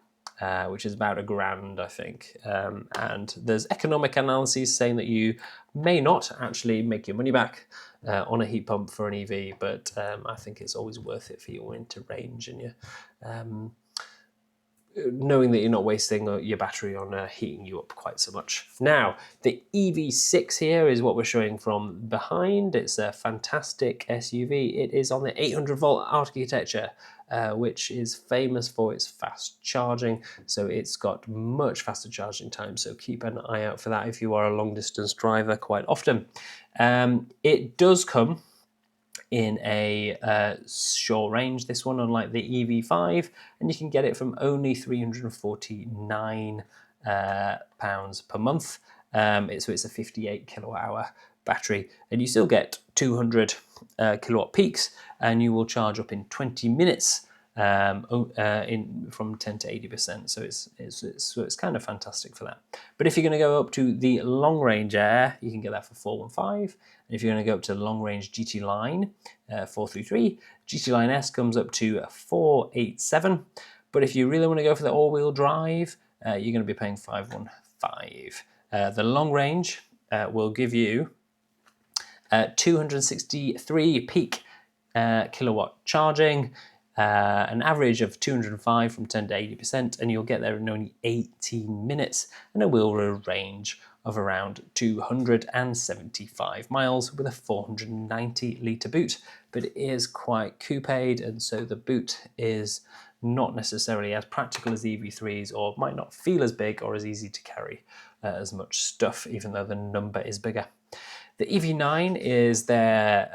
which is about £1,000, I think. And there's economic analyses saying that you may not actually make your money back on a heat pump for an EV, but I think it's always worth it for your winter range and your knowing that you're not wasting your battery on heating you up quite so much. Now, the EV6 here is what we're showing from behind. It's a fantastic SUV. It is on the 800 volt architecture, which is famous for its fast charging. So it's got much faster charging time. So keep an eye out for that if you are a long distance driver quite often. It does come in a short range, this one, unlike the EV5, and you can get it from only £349 per month. So it's a 58 kilowatt hour battery, and you still get 200 kilowatt peaks, and you will charge up in 20 minutes from 10 to 80%. So it's kind of fantastic for that. But if you're going to go up to the long range Air, you can get that for 415. And if you're going to go up to the long range GT Line, 433, GT Line S comes up to 487. But if you really want to go for the all-wheel drive, you're going to be paying 515. The long range will give you 263 peak kilowatt charging, an average of 205 from 10 to 80%, and you'll get there in only 18 minutes, and a wheel range of around 275 miles with a 490 litre boot. But it is quite coupéed, and so the boot is not necessarily as practical as the EV3s, or might not feel as big or as easy to carry as much stuff, even though the number is bigger. The EV9 is their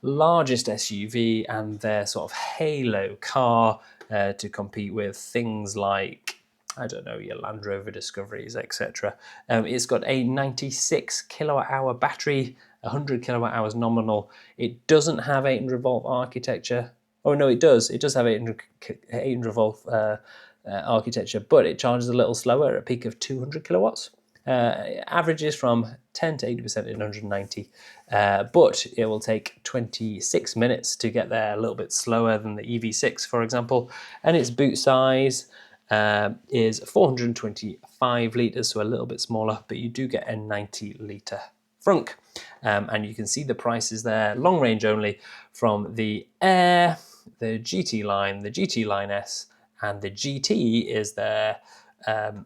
largest SUV and their sort of halo car to compete with things like, I don't know, your Land Rover Discoveries, etc. It's got a 96 kilowatt hour battery, 100 kilowatt hours nominal. It doesn't have 800 volt architecture. Oh no, it does. It does have 800 volt architecture, but it charges a little slower at a peak of 200 kilowatts. Averages from 10 to 80% in 190, but it will take 26 minutes to get there, a little bit slower than the EV6, for example. And its boot size is 425 litres, so a little bit smaller, but you do get a 90 litre frunk. And you can see the prices there, long range only, from the Air, the GT Line, the GT Line S, and the GT is their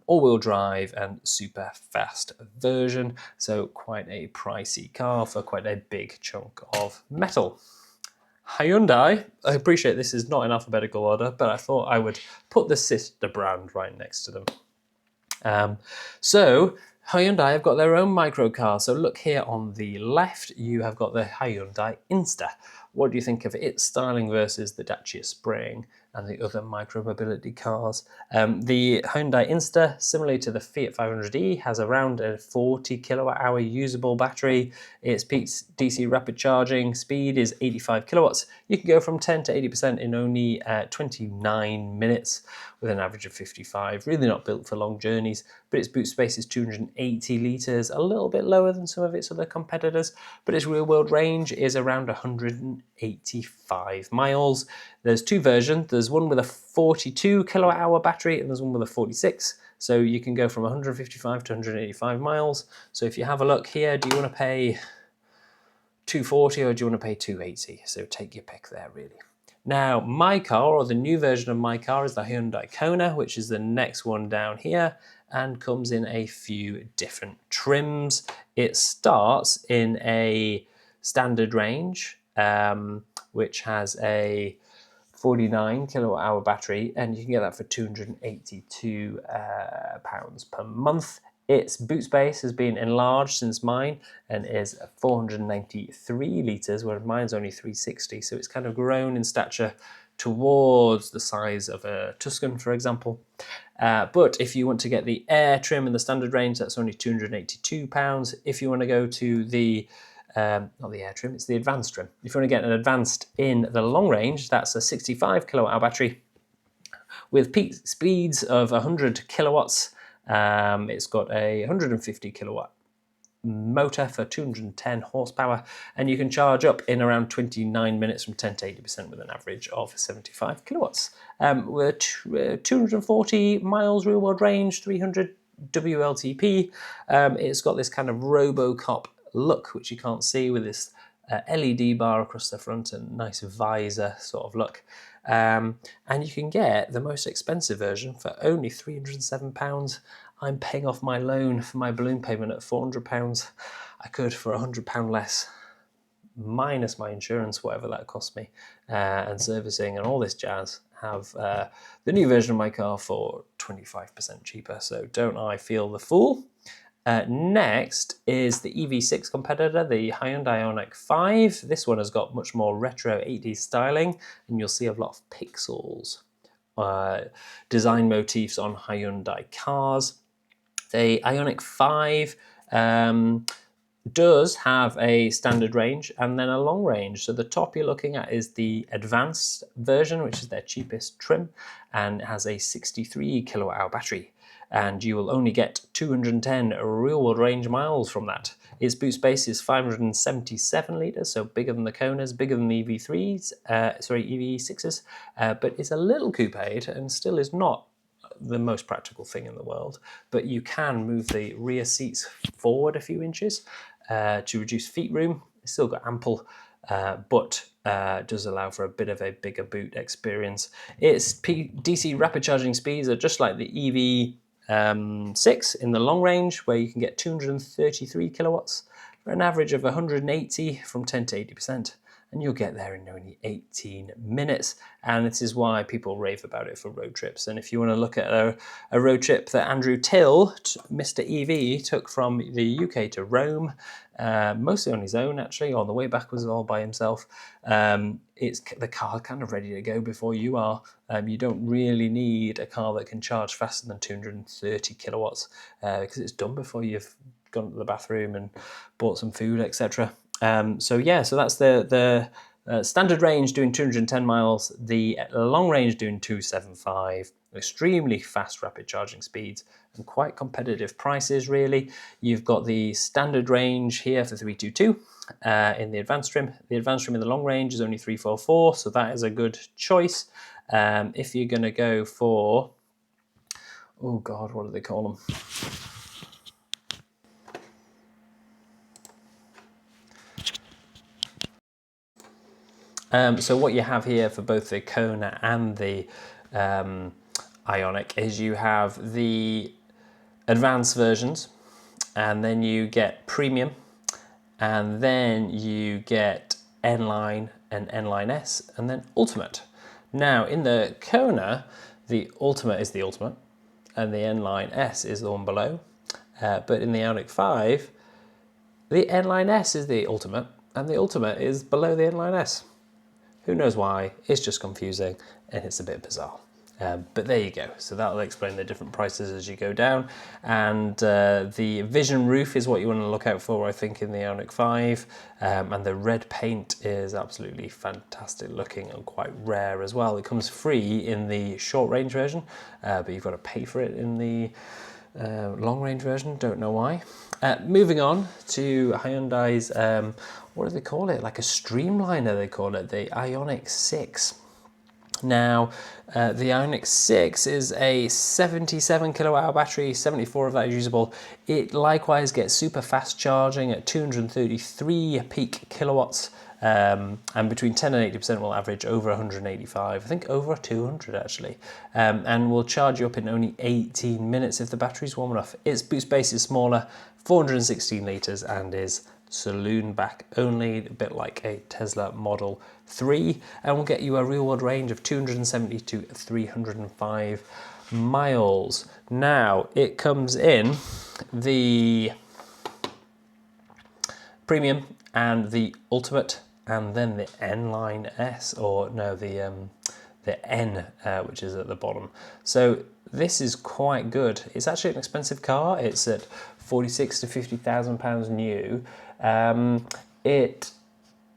all-wheel drive and super fast version. So quite a pricey car for quite a big chunk of metal. Hyundai, I appreciate this is not in alphabetical order, but I thought I would put the sister brand right next to them. So Hyundai have got their own microcar. So look here on the left, you have got the Hyundai Insta. What do you think of its styling versus the Dacia Spring and the other micro-mobility cars? The Hyundai Insta, similarly to the Fiat 500e, has around a 40 kilowatt hour usable battery. Its peak DC rapid charging speed is 85 kilowatts. You can go from 10 to 80% in only 29 minutes with an average of 55. Really not built for long journeys, but its boot space is 280 litres, a little bit lower than some of its other competitors, but its real world range is around 185 miles. There's two versions. There's one with a 42 kilowatt hour battery and there's one with a 46. So you can go from 155 to 185 miles. So if you have a look here, do you want to pay 240 or do you want to pay 280? So take your pick there, really. Now, my car, or the new version of my car, is the Hyundai Kona, which is the next one down here, and comes in a few different trims. It starts in a standard range, which has a 49 kilowatt hour battery, and you can get that for £282 per month. Its boot space has been enlarged since mine and is 493 litres, whereas mine's only 360. So it's kind of grown in stature towards the size of a Tuscan, for example. But if you want to get the Air trim in the standard range, that's only £282. If you want to go to the not the Air trim, it's the Advanced trim. If you want to get an Advanced in the long range, that's a 65 kilowatt hour battery with peak speeds of 100 kilowatts. It's got a 150 kilowatt motor for 210 horsepower, and you can charge up in around 29 minutes from 10 to 80% with an average of 75 kilowatts. With 240 miles real world range, 300 WLTP. It's got this kind of RoboCop look, which you can't see, with this LED bar across the front and nice visor sort of look. And you can get the most expensive version for only £307. I'm paying off my loan for my balloon payment at £400. I could for £100 less, minus my insurance, whatever that cost me, and servicing and all this jazz, have the new version of my car for 25% cheaper. So don't I feel the fool? Next is the EV6 competitor, the Hyundai Ioniq 5. This one has got much more retro 80s styling, and you'll see a lot of pixels, design motifs on Hyundai cars. The Ioniq 5 does have a standard range and then a long range. So the top you're looking at is the Advanced version, which is their cheapest trim, and has a 63 kilowatt hour battery. And you will only get 210 real-world range miles from that. Its boot space is 577 litres, so bigger than the Konas, bigger than the EV6s, but it's a little coupéed and still is not the most practical thing in the world. But you can move the rear seats forward a few inches to reduce feet room. It's still got ample, but does allow for a bit of a bigger boot experience. Its DC rapid charging speeds are just like the EV6 in the long range, where you can get 233 kilowatts for an average of 180 from 10 to 80%. And you'll get there in only 18 minutes. And this is why people rave about it for road trips. And if you want to look at a road trip that Andrew Till, Mr. EV, took from the UK to Rome, mostly on his own actually, on the way back was all by himself, it's the car kind of ready to go before you are. You don't really need a car that can charge faster than 230 kilowatts because it's done before you've gone to the bathroom and bought some food, etc. So that's the standard range doing 210 miles, the long range doing 275, extremely fast rapid charging speeds and quite competitive prices really. You've got the standard range here for 322 in the Advanced trim. The Advanced trim in the long range is only 344, so that is a good choice. If you're going to go for, oh God, what do they call them? So what you have here for both the Kona and the Ioniq is you have the advanced versions, and then you get premium, and then you get N-Line and N-Line S, and then Ultimate. Now in the Kona, the Ultimate is the Ultimate, and the N-Line S is the one below. But in the Ioniq 5, the N-Line S is the Ultimate, and the Ultimate is below the N-Line S. Who knows why? It's just confusing, and it's a bit bizarre. But there you go. So that'll explain the different prices as you go down. And the Vision roof is what you want to look out for, I think, in the Ioniq 5. And the red paint is absolutely fantastic looking and quite rare as well. It comes free in the short range version, but you've got to pay for it in the long range version. Don't know why. Moving on to Hyundai's, what do they call it? Like a streamliner, they call it, the Ioniq 6. Now, the Ioniq 6 is a 77 kilowatt hour battery, 74 of that is usable. It likewise gets super fast charging at 233 peak kilowatts, and between 10 and 80% will average over 185, I think over 200 actually, and will charge you up in only 18 minutes if the battery's warm enough. Its boot space is smaller, 416 litres, and is saloon back only, a bit like a Tesla Model 3, and will get you a real world range of 270 to 305 miles. Now, it comes in the Premium and the Ultimate, and then the N-Line S, or no, the N, which is at the bottom. So this is quite good. It's actually an expensive car. It's at 46 to 50,000 pounds new. It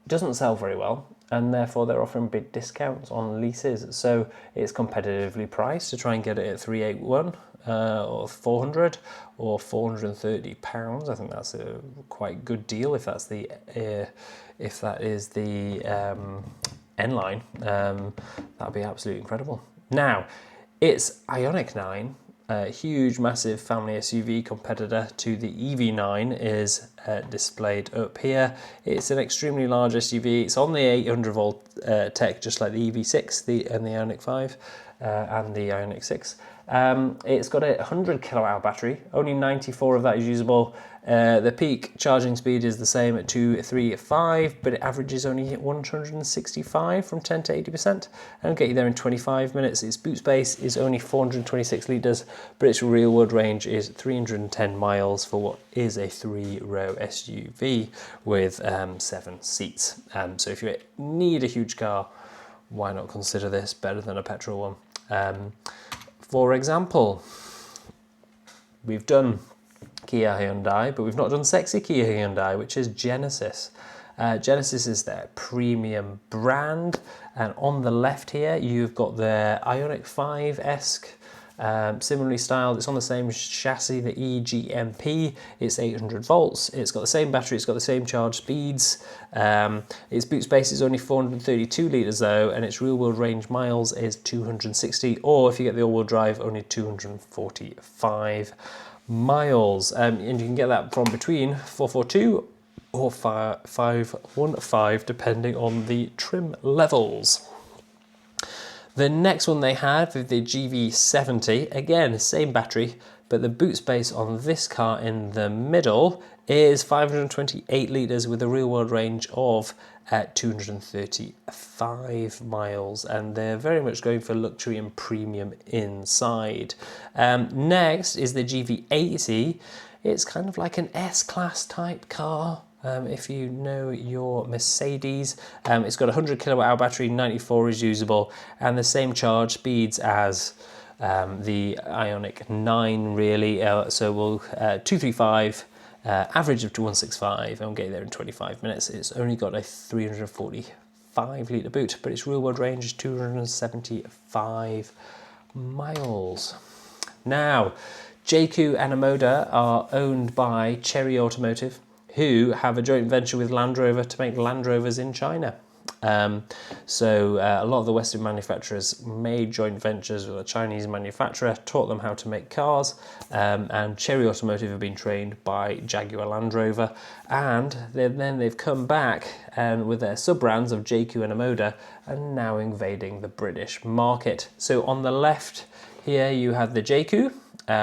doesn't sell very well, and therefore they're offering big discounts on leases. So it's competitively priced to try and get it at 381 or 400 or 430 pounds. I think that's a quite good deal if that's the if that is the N-Line. That'd be absolutely incredible. Now, it's Ioniq 9. A huge, massive family SUV competitor to the EV9 is displayed up here. It's an extremely large SUV. It's on the 800 volt tech, just like the EV6 and the Ioniq 5 and the Ioniq 6. It's got a 100 kilowatt hour battery, only 94 of that is usable. The peak charging speed is the same at 235, but it averages only 165 from 10 to 80%, and it'll get you there in 25 minutes. Its boot space is only 426 litres, but its real world range is 310 miles for what is a 3-row SUV with 7 seats. So if you need a huge car, why not consider this better than a petrol one? For example, we've done Kia Hyundai, but we've not done sexy Kia Hyundai, which is Genesis. Genesis is their premium brand, and on the left here you've got their Ioniq 5-esque, similarly styled. It's on the same chassis, the EGMP. It's 800 volts. It's got the same battery. It's got the same charge speeds. Its boot space is only 432 litres though, and its real world range miles is 260, or if you get the all-wheel drive, only 245 miles. And you can get that from between 442 or 515, depending on the trim levels. The next one they have is the GV70. Again, same battery, but the boot space on this car in the middle is 528 litres with a real world range of 235 miles, and they're very much going for luxury and premium inside. Next is the GV80. It's kind of like an S-Class type car. If you know your Mercedes. It's got a 100 kilowatt hour battery, 94 is usable, and the same charge speeds as the Ioniq 9 really. So we'll 235, average of 165, and we'll get you there in 25 minutes. It's only got a 345 litre boot, but its real world range is 275 miles. Now, Jaecoo and Omoda are owned by Chery Automotive, who have a joint venture with Land Rover to make Land Rovers in China. So a lot of the Western manufacturers made joint ventures with a Chinese manufacturer, taught them how to make cars, and Chery Automotive have been trained by Jaguar Land Rover, and then they've come back and with their sub-brands of Jaecoo and Omoda, and now invading the British market. So on the left here you have the Jaecoo,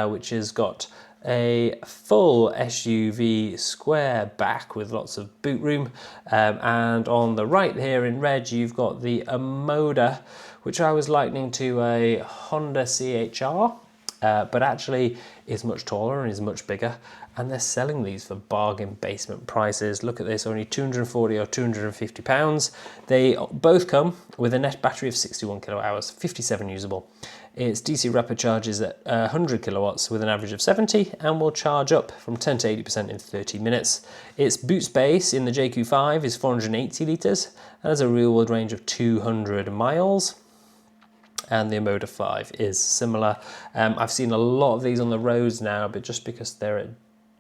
which has got a full SUV square back with lots of boot room, and on the right here in red you've got the Omoda, which I was likening to a Honda CHR, but actually is much taller and is much bigger, and they're selling these for bargain basement prices. Look at this, only 240 or 250 pounds. They both come with a net battery of 61 kilowatt hours, 57 usable. Its DC rapid charges at 100 kilowatts with an average of 70 and will charge up from 10 to 80% in 30 minutes. Its boot space in the Jaecoo 5 is 480 litres and has a real world range of 200 miles. And the Omoda 5 is similar. I've seen a lot of these on the roads now, but just because they're at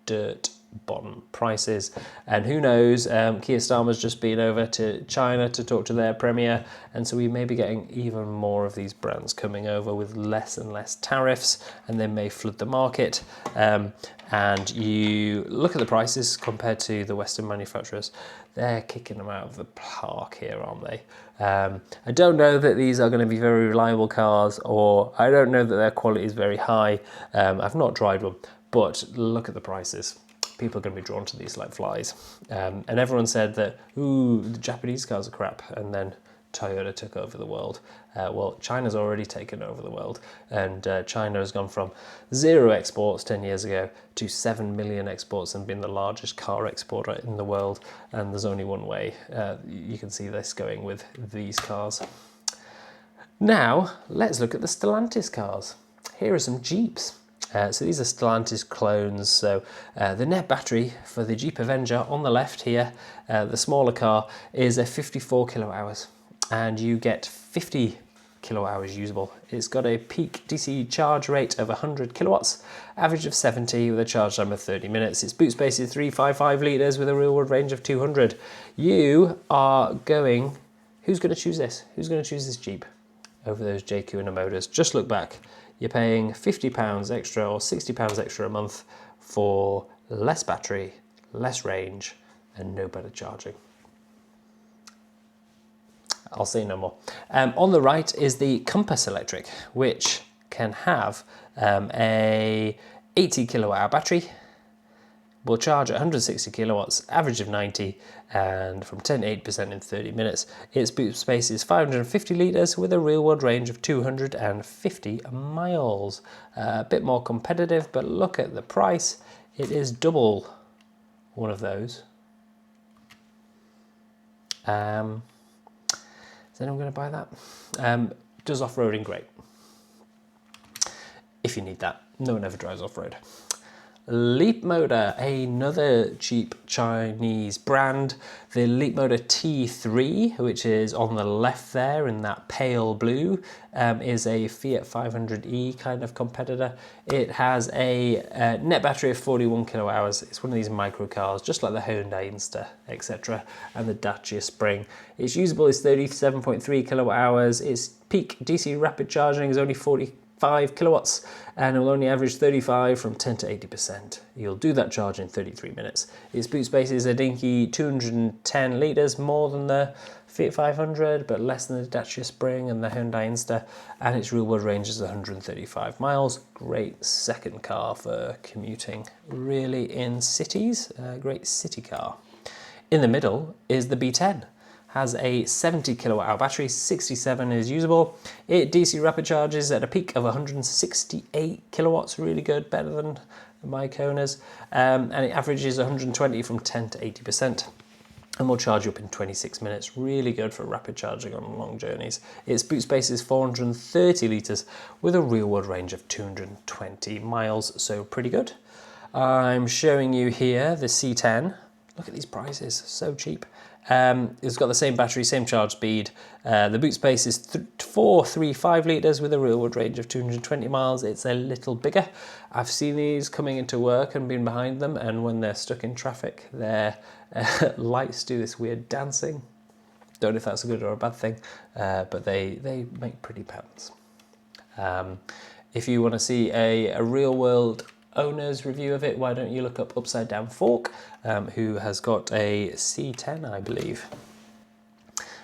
dirt bottom prices, and who knows, Kia Starmer's just been over to China to talk to their premier, and so we may be getting even more of these brands coming over with less and less tariffs, and they may flood the market. And you look at the prices compared to the Western manufacturers, they're kicking them out of the park here, aren't they? I don't know that these are going to be very reliable cars, or I don't know that their quality is very high. I've not tried one, but look at the prices. People are going to be drawn to these like flies. And everyone said that, ooh, the Japanese cars are crap, and then Toyota took over the world. Well, China's already taken over the world, and China has gone from 0 exports 10 years ago to 7 million exports and been the largest car exporter in the world. And there's only one way you can see this going with these cars. Now, let's look at the Stellantis cars. Here are some Jeeps. So these are Stellantis clones. So the net battery for the Jeep Avenger on the left here, the smaller car, is a 54 kilowatt hours, and you get 50 kilowatt hours usable. It's got a peak DC charge rate of 100 kilowatts, average of 70 with a charge time of 30 minutes. Its boot space is 355 litres with a real world range of 200. You are going, who's going to choose this? Who's going to choose this Jeep over those Jaecoo and Omodas? Just look back. You're paying £50 extra or £60 extra a month for less battery, less range, and no better charging. I'll say no more. On the right is the Compass Electric, which can have a 80 kilowatt hour battery, will charge at 160 kilowatts, average of 90, and from 10 to 8% in 30 minutes. Its boot space is 550 litres with a real world range of 250 miles. A bit more competitive, but look at the price. It is double one of those. Is anyone going to buy that? Does off-roading great. If you need that. No one ever drives off-road. Leapmotor, another cheap Chinese brand. The Leapmotor T3, which is on the left there in that pale blue, is a Fiat 500e kind of competitor. It has a net battery of 41 kilowatt hours. It's one of these micro cars, just like the Hyundai Insta, etc., and the Dacia Spring. Its usable is 37.3 kilowatt hours. Its peak DC rapid charging is only 45 kilowatts, and it will only average 35 from 10 to 80%. You'll do that charge in 33 minutes. Its boot space is a dinky 210 litres, more than the Fiat 500, but less than the Dacia Spring and the Hyundai Insta, and its real world range is 135 miles. Great second car for commuting, really, in cities. Great city car. In the middle is the B10. Has a 70 kilowatt hour battery, 67 is usable. It DC rapid charges at a peak of 168 kilowatts, really good, better than my Konas. And it averages 120 from 10 to 80%. And will charge you up in 26 minutes. Really good for rapid charging on long journeys. Its boot space is 430 litres with a real world range of 220 miles, so pretty good. I'm showing you here the C10. Look at these prices, so cheap. It's got the same battery, same charge speed. The boot space is 435 litres with a real world range of 220 miles. It's a little bigger. I've seen these coming into work and been behind them, and when they're stuck in traffic, their lights do this weird dancing. Don't know if that's a good or a bad thing, but they make pretty pants. If you want to see a real world owner's review of it, why don't you look up Upside Down Fork, who has got a C10, I believe.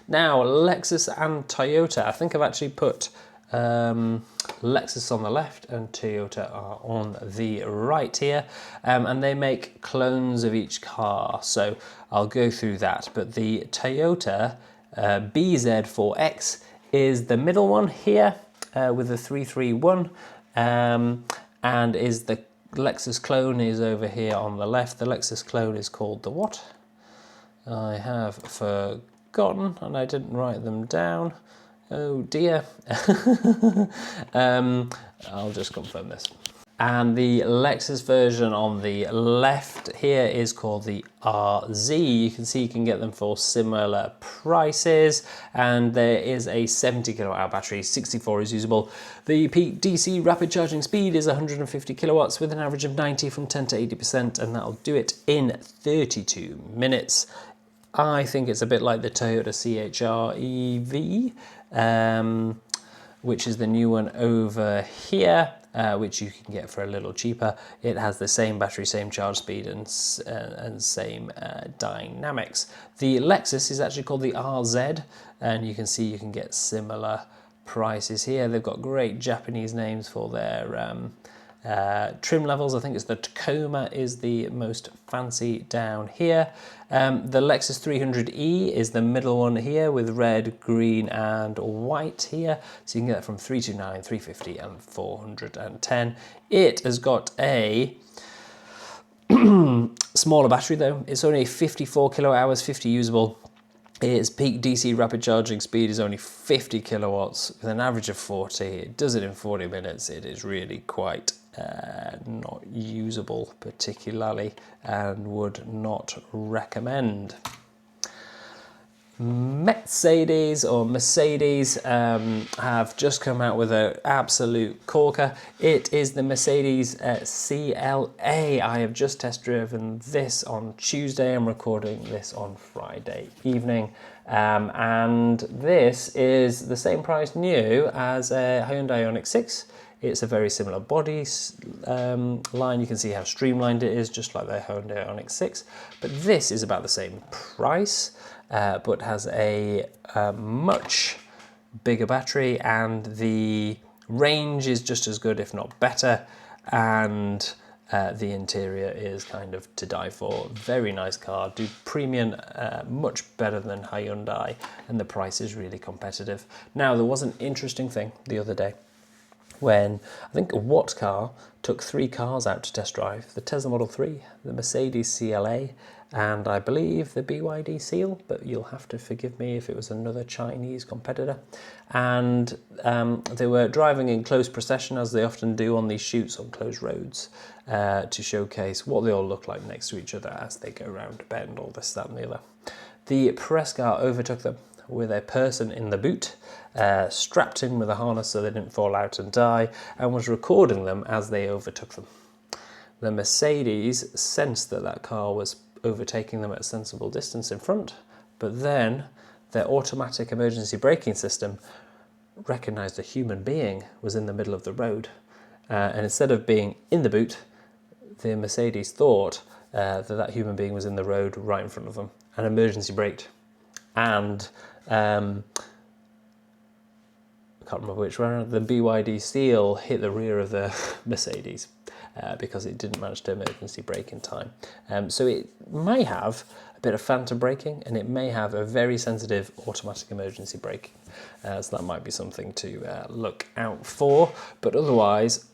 Now, Lexus and Toyota. I think I've actually put Lexus on the left and Toyota are on the right here, and they make clones of each car, so I'll go through that. But the Toyota BZ4X is the middle one here, with the 331. and is the Lexus clone is over here on the left. The Lexus clone is called the what? I have forgotten, and I didn't write them down. Oh dear. I'll just confirm this. And the Lexus version on the left here is called the RZ. You can see you can get them for similar prices, and there is a 70 kilowatt hour battery, 64 is usable. The peak DC rapid charging speed is 150 kilowatts with an average of 90 from 10 to 80%, and that'll do it in 32 minutes. I think it's a bit like the Toyota CHR EV, which is the new one over here. Which you can get for a little cheaper. It has the same battery, same charge speed, and same dynamics. The Lexus is actually called the RZ, and you can see you can get similar prices here. They've got great Japanese names for their trim levels. I think it's the Tacoma is the most fancy down here. The Lexus 300e is the middle one here with red, green and white here. So you can get that from 329, 350 and 410. It has got a smaller battery though. It's only 54 kilowatt hours, 50 usable. Its peak DC rapid charging speed is only 50 kilowatts with an average of 40. It does it in 40 minutes. It is really quite not usable particularly, and would not recommend. Mercedes have just come out with an absolute corker. It is the Mercedes CLA. I have just test driven this on Tuesday. I'm recording this on Friday evening. And this is the same price new as a Hyundai Ioniq 6. It's a very similar body line. You can see how streamlined it is, just like the Hyundai Ioniq 6. But this is about the same price, but has a much bigger battery, and the range is just as good, if not better. And the interior is kind of to die for. Very nice car, do premium much better than Hyundai, and the price is really competitive. Now, there was an interesting thing the other day when I think a Watt car took 3 cars out to test drive: the Tesla Model 3, the Mercedes CLA, and I believe the BYD Seal, but you'll have to forgive me if it was another Chinese competitor. And they were driving in close procession, as they often do on these shoots on closed roads, to showcase what they all look like next to each other as they go around a bend, all this, that and the other. The press car overtook them with a person in the boot, strapped in with a harness so they didn't fall out and die, and was recording them as they overtook them. The Mercedes sensed that that car was overtaking them at a sensible distance in front, but then their automatic emergency braking system recognised a human being was in the middle of the road, and instead of being in the boot, the Mercedes thought that human being was in the road right in front of them and emergency braked. And I can't remember which one, the BYD Seal hit the rear of the Mercedes because it didn't manage to emergency brake in time. So it may have a bit of phantom braking, and it may have a very sensitive automatic emergency braking. So that might be something to look out for. But otherwise,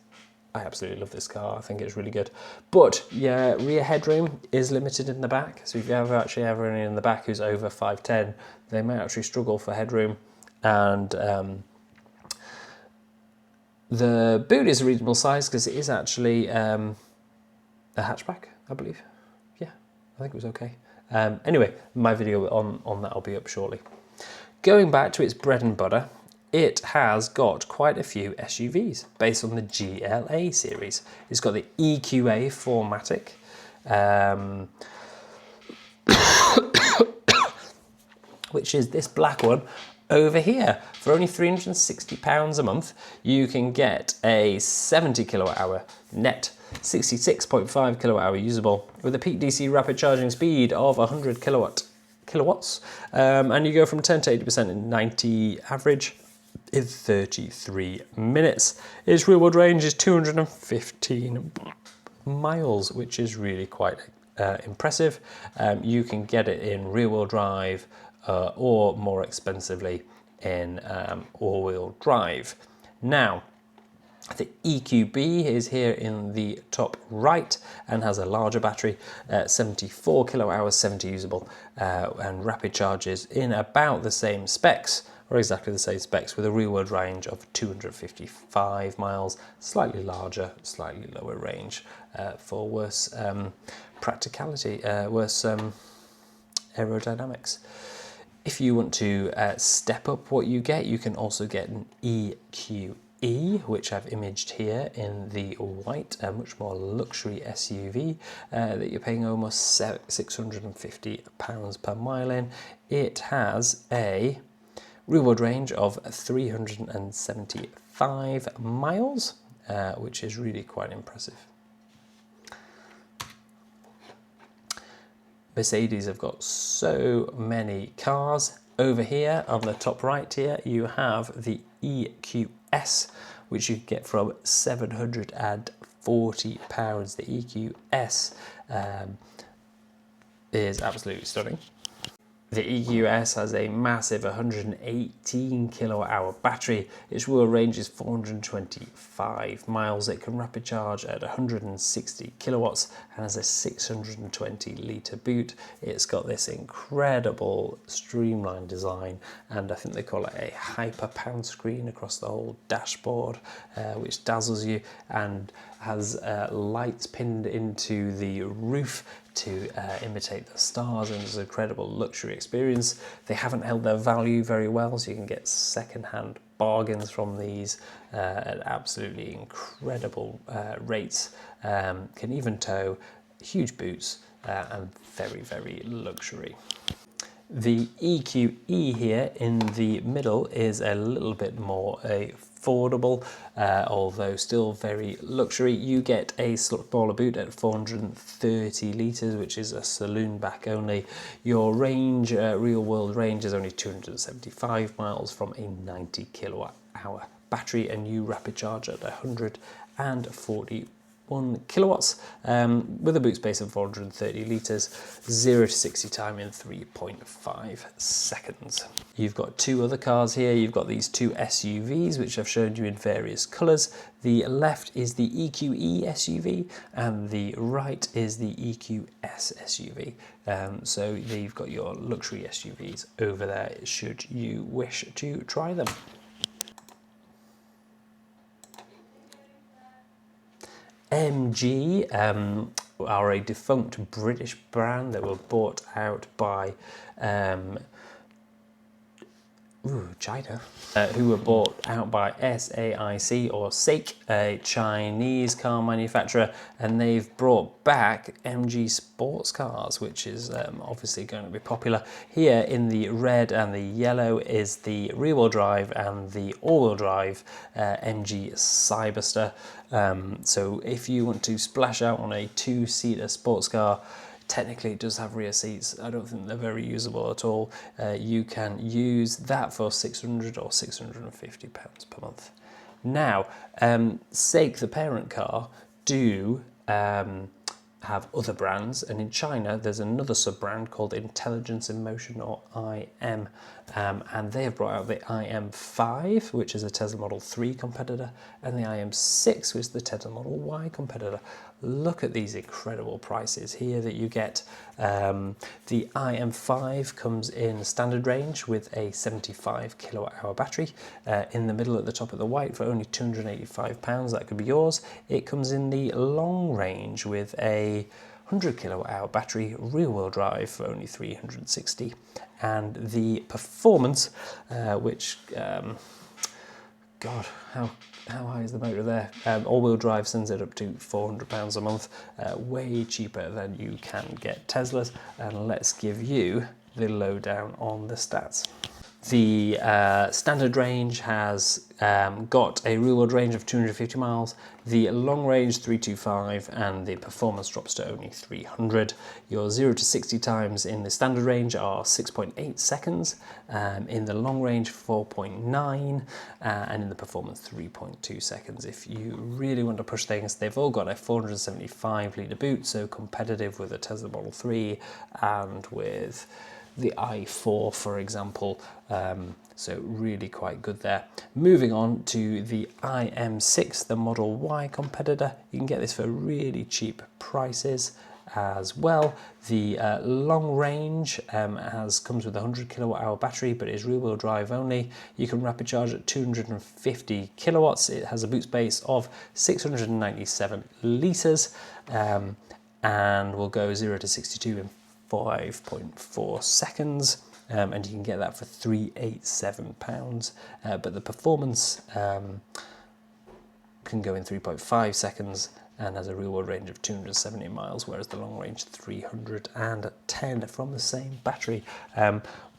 I absolutely love this car. I think it's really good. But yeah, rear headroom is limited in the back. So if you have actually anyone in the back who's over 5'10", they may actually struggle for headroom. And the boot is a reasonable size because it is actually a hatchback, I believe. Yeah, I think it was okay. Anyway, my video on that will be up shortly. Going back to its bread and butter, it has got quite a few SUVs based on the GLA series. It's got the EQA 4MATIC, which is this black one over here. For only £360 a month, you can get a 70 kilowatt hour net, 66.5 kilowatt hour usable, with a peak DC rapid charging speed of 100 kilowatts, and you go from 10 to 80% in 90 average in 33 minutes. Its rear world range is 215 miles, which is really quite impressive. You can get it in rear-wheel drive or more expensively in all-wheel drive. Now, The EQB is here in the top right and has a larger battery, 74 kilowatt hours, 70 usable, and rapid charges in about the same specs, or exactly the same specs, with a real-world range of 255 miles, slightly larger, slightly lower range, for worse practicality, worse aerodynamics. If you want to step up what you get, you can also get an EQE, which I've imaged here in the white, a much more luxury SUV that you're paying almost £650 per mile in. It has a real-world range of 375 miles, which is really quite impressive. Mercedes have got so many cars. Over here on the top right here, you have the EQS, which you get from £740. The EQS is absolutely stunning. The EQS has a massive 118 kilowatt hour battery. Its real range is 425 miles. It can rapid charge at 160 kilowatts and has a 620 litre boot. It's got this incredible streamlined design, and I think they call it a hyper pound screen across the whole dashboard, which dazzles you, and has lights pinned into the roof to imitate the stars, and it's an incredible luxury experience. They haven't held their value very well, so you can get second-hand bargains from these at absolutely incredible rates. Can even tow, huge boots, and very, very luxury. The EQE here in the middle is a little bit more affordable, although still very luxury. You get a smaller boot at 430 litres, which is a saloon back only. Your range, real world range, is only 275 miles from a 90 kilowatt hour battery, and you rapid charge at 141 kilowatts, with a boot space of 430 litres, 0 to 60 time in 3.5 seconds. You've got two other cars here. You've got these two SUVs, which I've shown you in various colours. The left is the EQE SUV, and the right is the EQS SUV. So you've got your luxury SUVs over there, should you wish to try them. MG are a defunct British brand that were bought out by China, who were bought out by SAIC or SAIC, a Chinese car manufacturer, and they've brought back MG sports cars, which is obviously going to be popular. Here in the red and the yellow is the rear-wheel drive and the all-wheel drive MG Cyberster. So if you want to splash out on a two-seater sports car, technically it does have rear seats. I don't think they're very usable at all. You can use that for £600 or £650 per month. Now, SAIC, the parent car, do have other brands, and in China there's another sub-brand called Intelligence in Motion, or IM, and they have brought out the IM5, which is a Tesla Model 3 competitor, and the IM6, which is the Tesla Model Y competitor. Look at these incredible prices here that you get. The IM5 comes in standard range with a 75 kilowatt hour battery, in the middle at the top of the white for only £285. That could be yours. It comes in the long range with a 100 kilowatt hour battery, rear wheel drive for only £360. And the performance, which, God, how high is the motor there? All-wheel drive sends it up to £400 a month, way cheaper than you can get Teslas. And let's give you the lowdown on the stats. The standard range has got a real-world range of 250 miles, the long range 325, and the performance drops to only 300. Your 0 to 60 times in the standard range are 6.8 seconds, in the long range 4.9, and in the performance 3.2 seconds. If you really want to push things, they've all got a 475 litre boot, so competitive with a Tesla Model 3 and with the i4, for example. So really quite good there. Moving on to the IM6, the Model Y competitor. You can get this for really cheap prices as well. The long range comes with a 100 kilowatt hour battery, but is rear wheel drive only. You can rapid charge at 250 kilowatts. It has a boot space of 697 litres, and will go 0 to 62 in 5.4 seconds. And you can get that for £387. But the performance can go in 3.5 seconds and has a real world range of 270 miles, whereas the long range 310 from the same battery.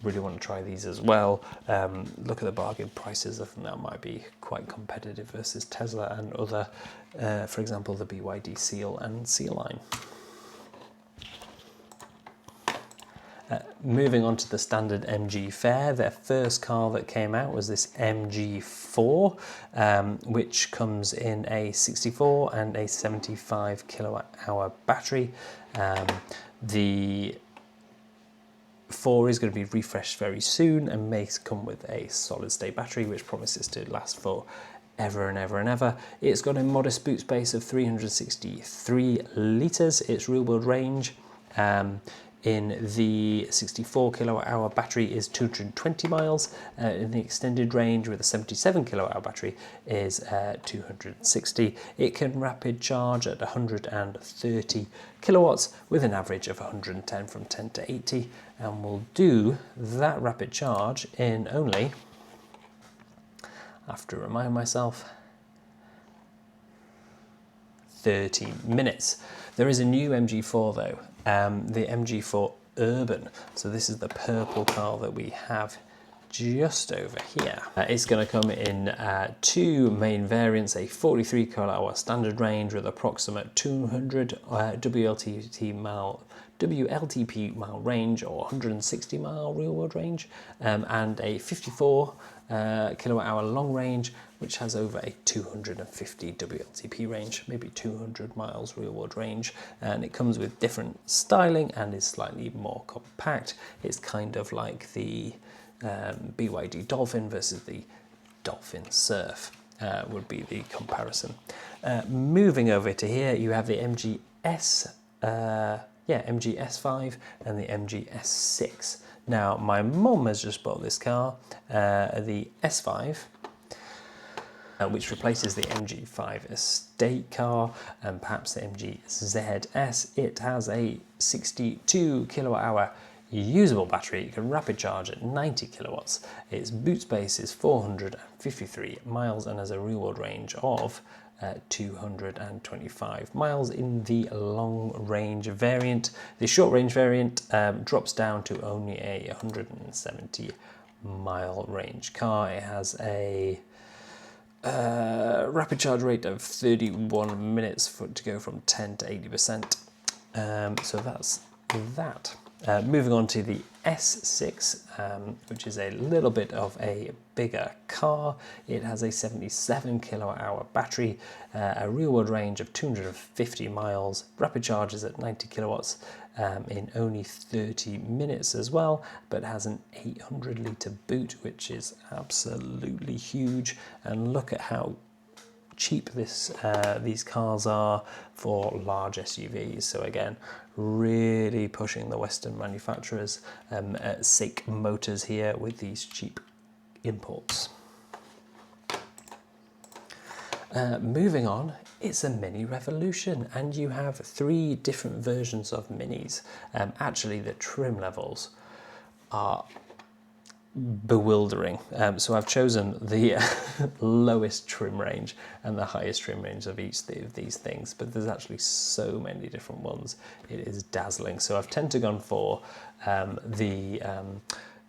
Really want to try these as well. Look at the bargain prices. I think that might be quite competitive versus Tesla and other, for example, the BYD Seal and Seal line. Moving on to the standard MG fare, their first car that came out was this MG4, which comes in a 64 and a 75 kilowatt hour battery. The 4 is going to be refreshed very soon and may come with a solid state battery, which promises to last for ever and ever and ever. It's got a modest boot space of 363 litres. Its real world range in the 64 kilowatt hour battery is 220 miles. In the extended range with a 77 kilowatt hour battery is 260. It can rapid charge at 130 kilowatts with an average of 110 from 10 to 80, and will do that rapid charge in only, I have to remind myself, 30 minutes. There is a new MG4 though, the MG4 Urban. So this is the purple car that we have just over here. It's going to come in two main variants, a 43 kilowatt standard range with approximate 200 WLTP mile range or 160 mile real world range, and a 54 kilowatt hour long range, which has over a 250 WLTP range, maybe 200 miles real world range. And it comes with different styling and is slightly more compact. It's kind of like the BYD Dolphin versus the Dolphin Surf would be the comparison. Moving over to here, you have the MG S5 and the MG S6. Now, my mum has just bought this car, the S5, which replaces the MG5 estate car and perhaps the MG ZS. It has a 62 kilowatt hour usable battery. You can rapid charge at 90 kilowatts. Its boot space is 453 miles and has a real world range of 225 miles in the long range variant. The short range variant drops down to only a 170 mile range car. It has a rapid charge rate of 31 minutes to go from 10 to 80%. So that's that. Moving on to the S6, which is a little bit of a bigger car. It has a 77 kilowatt hour battery, a real world range of 250 miles, rapid charges at 90 kilowatts in only 30 minutes as well, but has an 800 litre boot, which is absolutely huge. And look at how cheap these cars are for large SUVs. So again, really pushing the Western manufacturers, SICK Motors here with these cheap imports. Moving on, it's a Mini Revolution, and you have 3 different versions of Minis. Actually, the trim levels are bewildering. So I've chosen the lowest trim range and the highest trim range of each of these things, but there's actually so many different ones. It is dazzling. So I've tend to gone for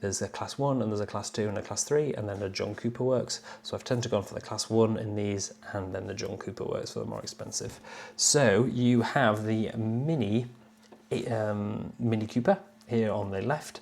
there's a class 1 and there's a class 2 and a class 3 and then a John Cooper works. So I've tend to gone for the class 1 in these and then the John Cooper works for the more expensive. So you have the Mini Cooper here on the left,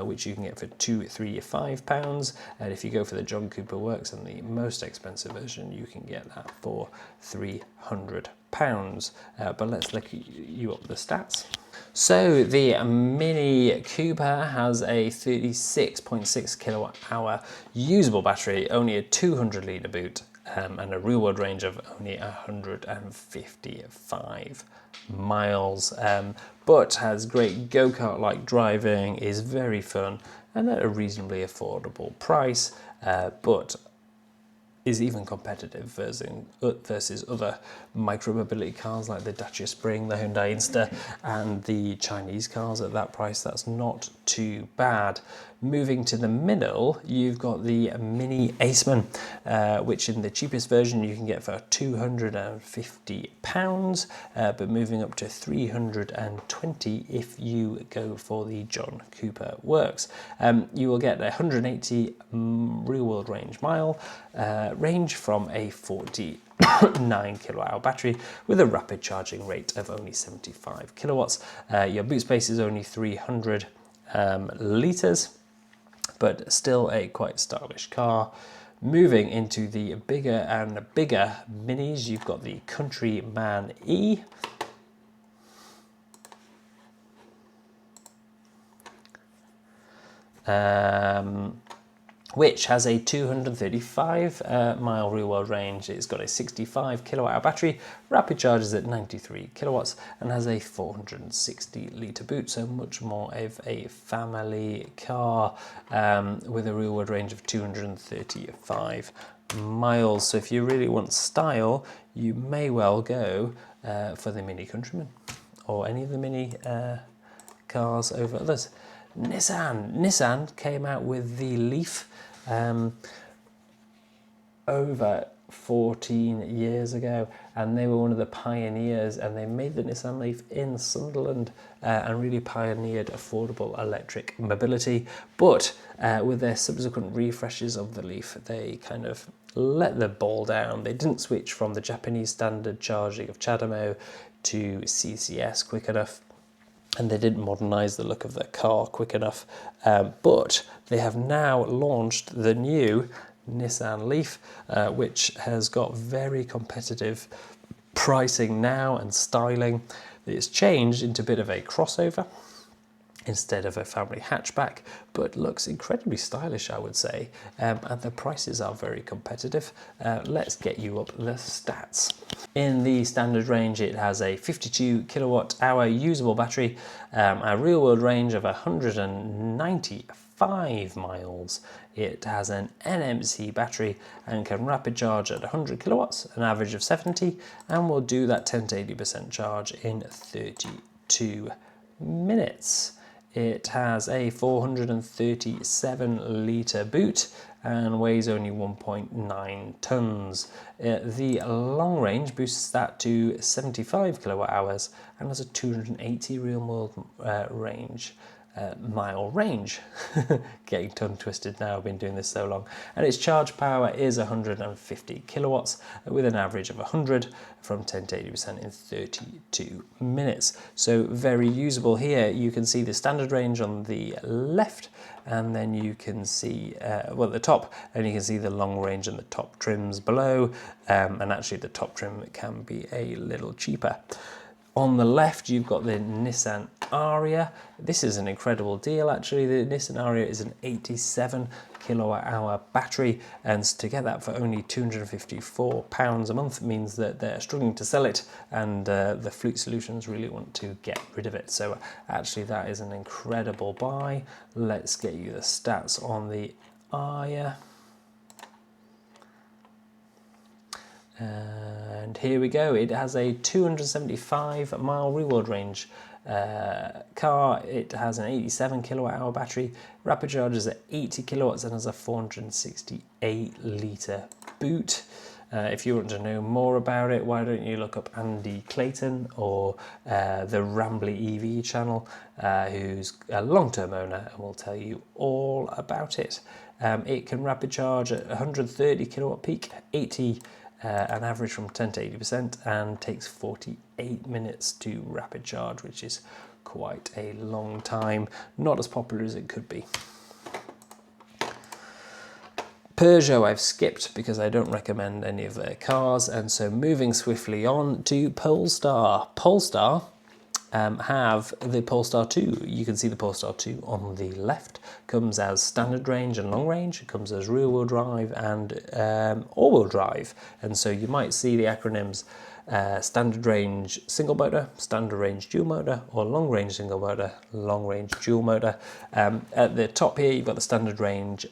which you can get for £2, £3, £5. And if you go for the John Cooper Works and the most expensive version, you can get that for £300. But let's look you up the stats. So the Mini Cooper has a 36.6 kilowatt hour usable battery, only a 200 litre boot, and a real world range of only 155 miles, but has great go-kart like driving, is very fun, and at a reasonably affordable price, but is even competitive versus other micro-mobility cars like the Dacia Spring, the Hyundai Insta, and the Chinese cars at that price. That's not too bad. Moving to the middle, you've got the Mini Aceman, which in the cheapest version you can get for £250, but moving up to 320 if you go for the John Cooper Works. You will get 180 real-world range from a 49 kilowatt hour battery with a rapid charging rate of only 75 kilowatts. Your boot space is only 300 litres, but still a quite stylish car. Moving into the bigger and bigger minis, you've got the Countryman E. Which has a 235 mile real world range. It's got a 65 kilowatt hour battery, rapid charges at 93 kilowatts, and has a 460 litre boot, so much more of a family car, with a real world range of 235 miles. So if you really want style, you may well go for the Mini Countryman or any of the Mini cars over others. Nissan came out with the Leaf over 14 years ago, and they were one of the pioneers, and they made the Nissan Leaf in Sunderland and really pioneered affordable electric mobility. But with their subsequent refreshes of the Leaf, they kind of let the ball down. They didn't switch from the Japanese standard charging of CHAdeMO to CCS quick enough, and they didn't modernise the look of their car quick enough, but they have now launched the new Nissan Leaf, which has got very competitive pricing now and styling. It's changed into a bit of a crossover instead of a family hatchback, but looks incredibly stylish, I would say, and the prices are very competitive. Let's get you up the stats. In the standard range, it has a 52 kilowatt hour usable battery, a real world range of 195 miles. It has an NMC battery and can rapid charge at 100 kilowatts, an average of 70, and will do that 10 to 80% charge in 32 minutes. It has a 437 litre boot and weighs only 1.9 tonnes. The long range boosts that to 75 kilowatt hours and has a 280 real world mile range. Getting tongue twisted now, I've been doing this so long. And its charge power is 150 kilowatts with an average of 100 from 10 to 80% in 32 minutes. So very usable here. You can see the standard range on the left, and then you can see, at the top, and you can see the long range and the top trims below. And actually the top trim can be a little cheaper. On the left, you've got the Nissan Ariya. This is an incredible deal, actually. The Nissan Ariya is an 87 kilowatt hour battery, and to get that for only £254 a month means that they're struggling to sell it, and the Fleet Solutions really want to get rid of it. So actually that is an incredible buy. Let's get you the stats on the Ariya. And here we go. It has a 275 mile real world range car. It has an 87 kilowatt hour battery, rapid charges at 80 kilowatts, and has a 468 litre boot. If you want to know more about it, why don't you look up Andy Clayton or the Rambly EV channel, who's a long-term owner and will tell you all about it. It can rapid charge at 130 kilowatt peak, 80 an average from 10 to 80%, and takes 48 minutes to rapid charge, which is quite a long time. Not as popular as it could be. Peugeot I've skipped because I don't recommend any of their cars, and so moving swiftly on to Polestar. Polestar have the Polestar 2. You can see the Polestar 2 on the left. Comes as standard range and long range. It comes as rear wheel drive and all wheel drive. And so you might see the acronyms standard range single motor, standard range dual motor, or long range single motor, long range dual motor. At the top here, you've got the standard range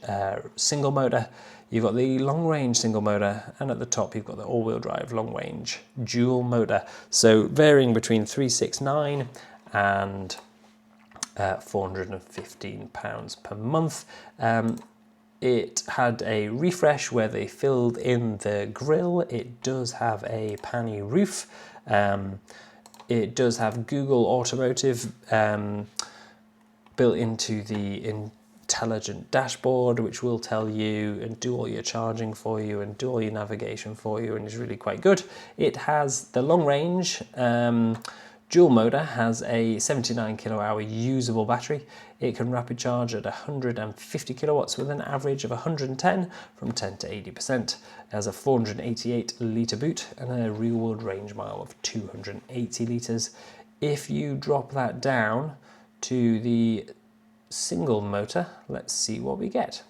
single motor. You've got the long range single motor, and at the top you've got the all-wheel drive long range dual motor. So varying between 369 and £415 per month. It had a refresh where they filled in the grille. It does have a panny roof. It does have Google Automotive built into the intelligent dashboard, which will tell you and do all your charging for you and do all your navigation for you, and is really quite good. It has the long range dual motor, has a 79 kilowatt usable battery. It can rapid charge at 150 kilowatts with an average of 110 from 10 to 80%. It has a 488 litre boot and a real world range mile of 280 litres. If you drop that down to the single motor, let's see what we get.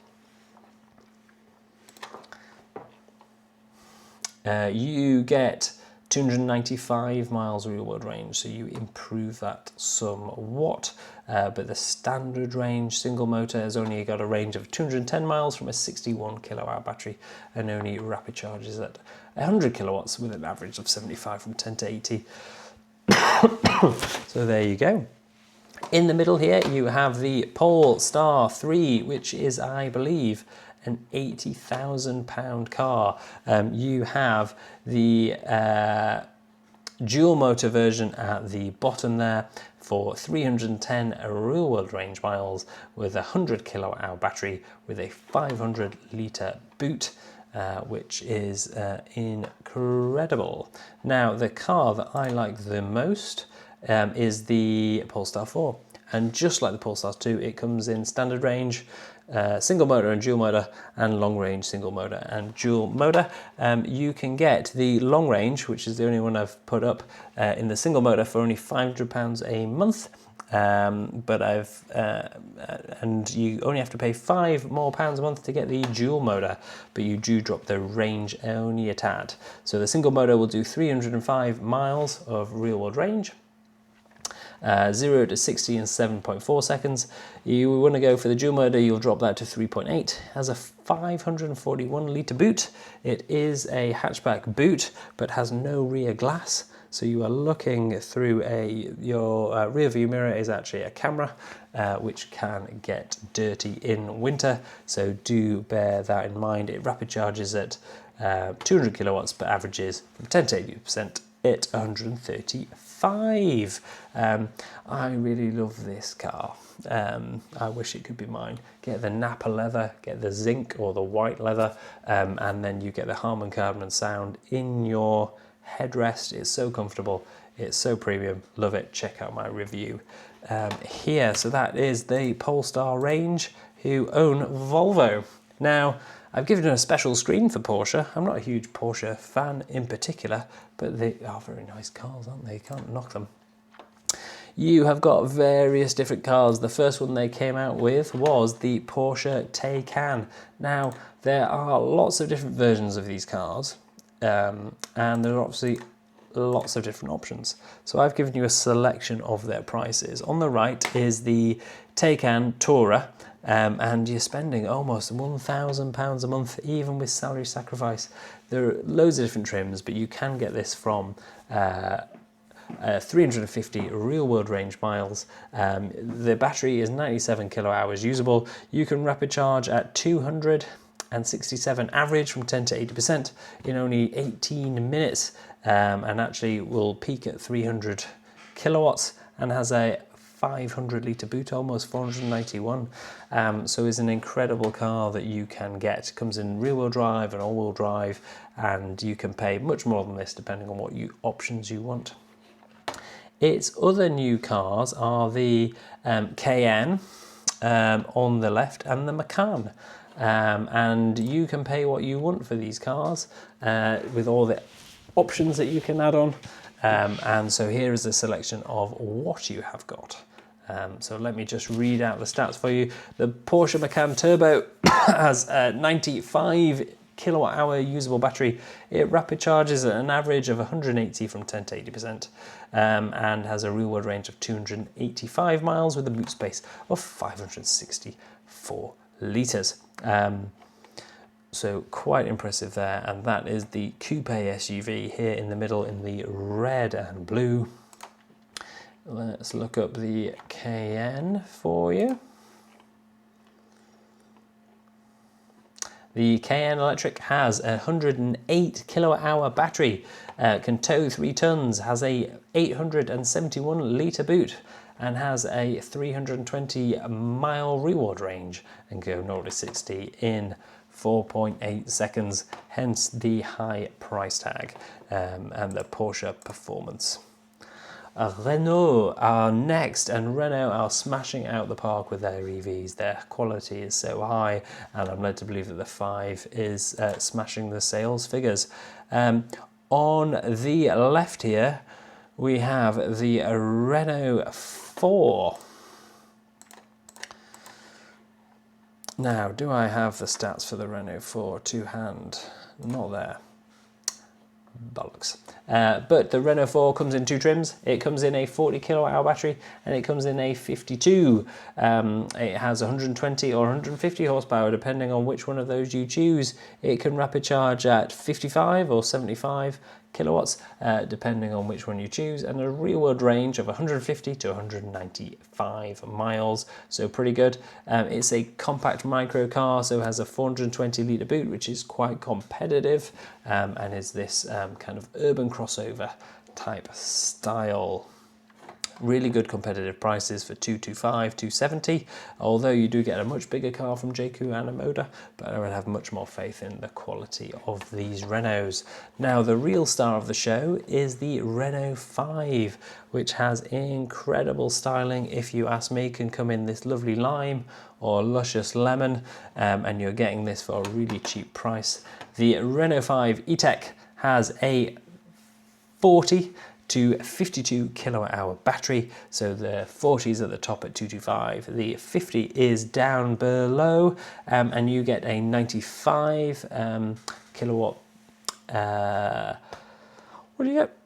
You get 295 miles real world range, so you improve that somewhat, but the standard range single motor has only got a range of 210 miles from a 61 kilowatt battery, and only rapid charges at 100 kilowatts with an average of 75 from 10 to 80. So there you go. In the middle here, you have the Polestar 3, which is, I believe, an £80,000 car. You have the dual motor version at the bottom there for 310 real world range miles with a 100 kilowatt hour battery with a 500 litre boot. Which is incredible. Now, the car that I like the most is the Polestar 4, and just like the Polestar 2, it comes in standard range, single motor and dual motor, and long range single motor and dual motor. You can get the long range, which is the only one I've put up, in the single motor for only £500 a month. And you only have to pay £5 more a month to get the dual motor, but you do drop the range only a tad. So the single motor will do 305 miles of real world range, 0 to 60 in 7.4 seconds. You want to go for the dual motor, you'll drop that to 3.8. Has a 541 litre boot. It is a hatchback boot, but has no rear glass. So you are looking through your rear view mirror is actually a camera, which can get dirty in winter. So do bear that in mind. It rapid charges at 200 kilowatts, but averages from 10 to 80% at 135. I really love this car. I wish it could be mine. Get the Napa leather, get the zinc or the white leather, and then you get the Harman Kardon sound in your headrest. It's so comfortable, it's so premium, love it. Check out my review here. So that is the Polestar range, who own Volvo. Now, I've given a special screen for Porsche. I'm not a huge Porsche fan in particular, but they are very nice cars, aren't they? You can't knock them. You have got various different cars. The first one they came out with was the Porsche Taycan. Now, there are lots of different versions of these cars, and there are obviously lots of different options. So I've given you a selection of their prices. On the right is the Taycan Tourer, and you're spending almost £1,000 a month, even with salary sacrifice. There are loads of different trims, but you can get this from 350 real world range miles. The battery is 97 kilowatt hours usable. You can rapid charge at 267 average from 10 to 80% in only 18 minutes, and actually will peak at 300 kilowatts and has a 500 litre boot, almost 491. So it's an incredible car that you can get. It comes in rear wheel drive and all wheel drive, and you can pay much more than this depending on what options you want. Its other new cars are the Cayenne on the left and the Macan. and you can pay what you want for these cars with all the options that you can add on. And so here is a selection of what you have got. So let me just read out the stats for you. The Porsche Macan Turbo has a 95 kilowatt hour usable battery. It rapid charges at an average of 180 from 10 to 80%, and has a real world range of 285 miles with a boot space of 564 litres. So quite impressive there, and that is the coupe SUV here in the middle in the red and blue. Let's look up the Cayenne for you. The Cayenne Electric has a 108 kilowatt hour battery, can tow 3 tons, has a 871 litre boot, and has a 320 mile reward range, and go 0 to 60 in 4.8 seconds, hence the high price tag and the Porsche performance. Renault are next, and Renault are smashing out the park with their EVs. Their quality is so high, and I'm led to believe that the 5 is smashing the sales figures. On the left here, we have the Renault 4. Now, do I have the stats for the Renault 4 to hand? Not there. Bollocks. But the Renault 4 comes in 2 trims. It comes in a 40 kilowatt hour battery, and it comes in a 52. It has 120 or 150 horsepower, depending on which one of those you choose. It can rapid charge at 55 or 75 kilowatts, depending on which one you choose, and a real world range of 150 to 195 miles, so pretty good. It's a compact micro car, so it has a 420 litre boot, which is quite competitive, and is this kind of urban crossover type style. Really good competitive prices for 225, 270, although you do get a much bigger car from Jaecoo and Omoda, but I would have much more faith in the quality of these Renaults. Now, the real star of the show is the Renault 5, which has incredible styling. If you ask me, can come in this lovely lime or luscious lemon, and you're getting this for a really cheap price. The Renault 5 E-Tech has a 40 to 52 kilowatt hour battery, so the 40 is at the top at 225, the 50 is down below, and you get a 95 kilowatt, what do you get?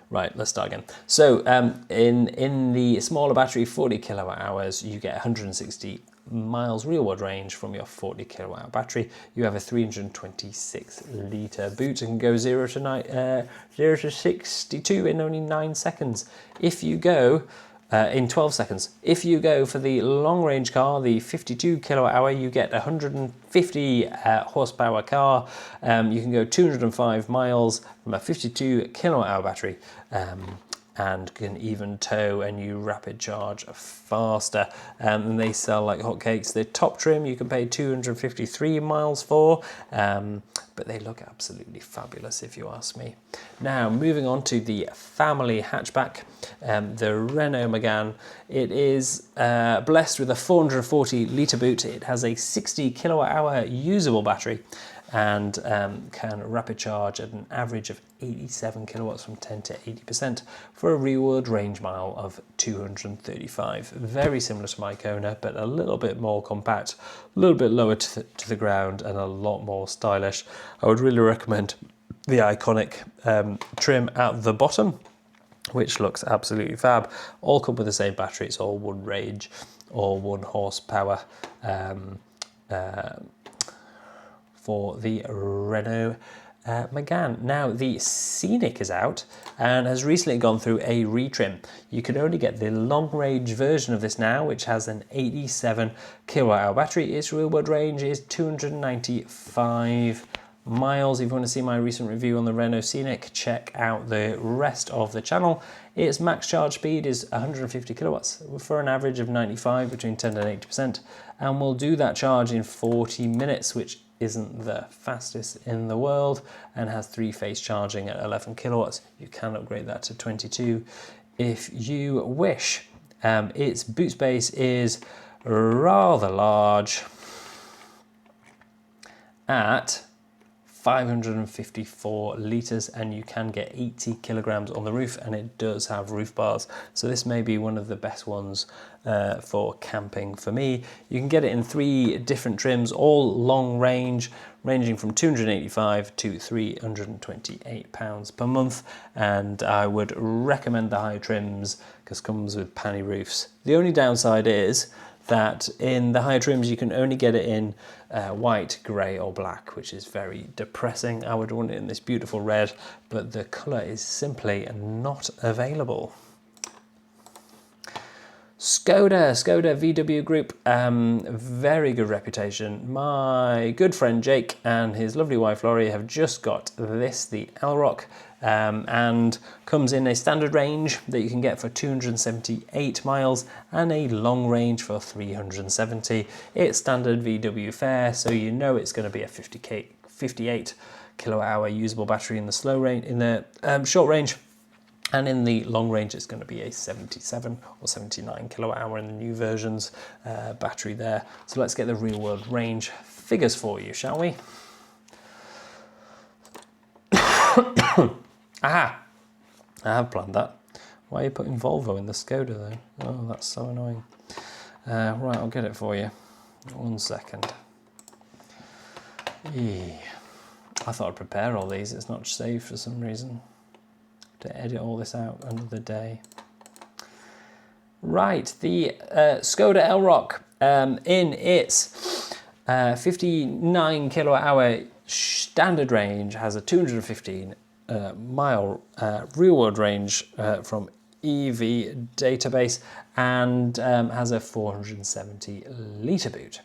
Right, let's start again. So in the smaller battery, 40 kilowatt hours, you get 160 miles real world range from your 40 kilowatt hour battery. You have a 326 litre boot and can go 0 to 62 in only 9 seconds. If you go in 12 seconds. If you go for the long range car, the 52 kilowatt hour, you get a 150 horsepower car. You can go 205 miles from a 52 kilowatt hour battery, and can even tow, and you rapid charge faster, and they sell like hotcakes. The top trim you can pay 253 miles for, but they look absolutely fabulous if you ask me. Now, moving on to the family hatchback, the Renault Megane. It is blessed with a 440 litre boot. It has a 60 kilowatt hour usable battery, and can rapid charge at an average of 87 kilowatts from 10 to 80% for a real world range mile of 235. Very similar to my Kona, but a little bit more compact, a little bit lower to the ground, and a lot more stylish. I would really recommend the iconic trim at the bottom, which looks absolutely fab. All come with the same battery. It's all 1 range, all 1 horsepower. For the Renault Megane. Now, the Scenic is out and has recently gone through a retrim. You can only get the long range version of this now, which has an 87 kilowatt hour battery. Its real world range is 295 miles. If you want to see my recent review on the Renault Scenic, check out the rest of the channel. Its max charge speed is 150 kilowatts for an average of 95, between 10 and 80%, and will do that charge in 40 minutes, which isn't the fastest in the world, and has 3-phase charging at 11 kilowatts. You can upgrade that to 22 if you wish. Its boot space is rather large at 554 litres, and you can get 80 kilograms on the roof, and it does have roof bars, so this may be one of the best ones for camping for me. You can get it in 3 different trims, all long range, ranging from 285 to 328 pounds per month, and I would recommend the high trims because it comes with panny roofs. The only downside is that in the higher trims you can only get it in white, grey or black, which is very depressing. I would want it in this beautiful red, but the colour is simply not available. Skoda VW Group, very good reputation. My good friend Jake and his lovely wife Laurie have just got this, the Elrock, and comes in a standard range that you can get for 278 miles and a long range for 370. It's standard VW fare, so you know it's going to be a 58 kilowatt hour usable battery in the slow range, in the short range. And in the long range, it's going to be a 77 or 79 kilowatt hour in the new versions battery there. So let's get the real world range figures for you, shall we? Aha! I have planned that. Why are you putting Volvo in the Skoda though? Oh, that's so annoying. Right, I'll get it for you. 1 second. I thought I'd prepare all these. It's not saved for some reason. To edit all this out another day. Right, the Skoda Elrock in its 59 kilowatt hour standard range has a 215 mile real world range from EV database, and has a 470 litre boot.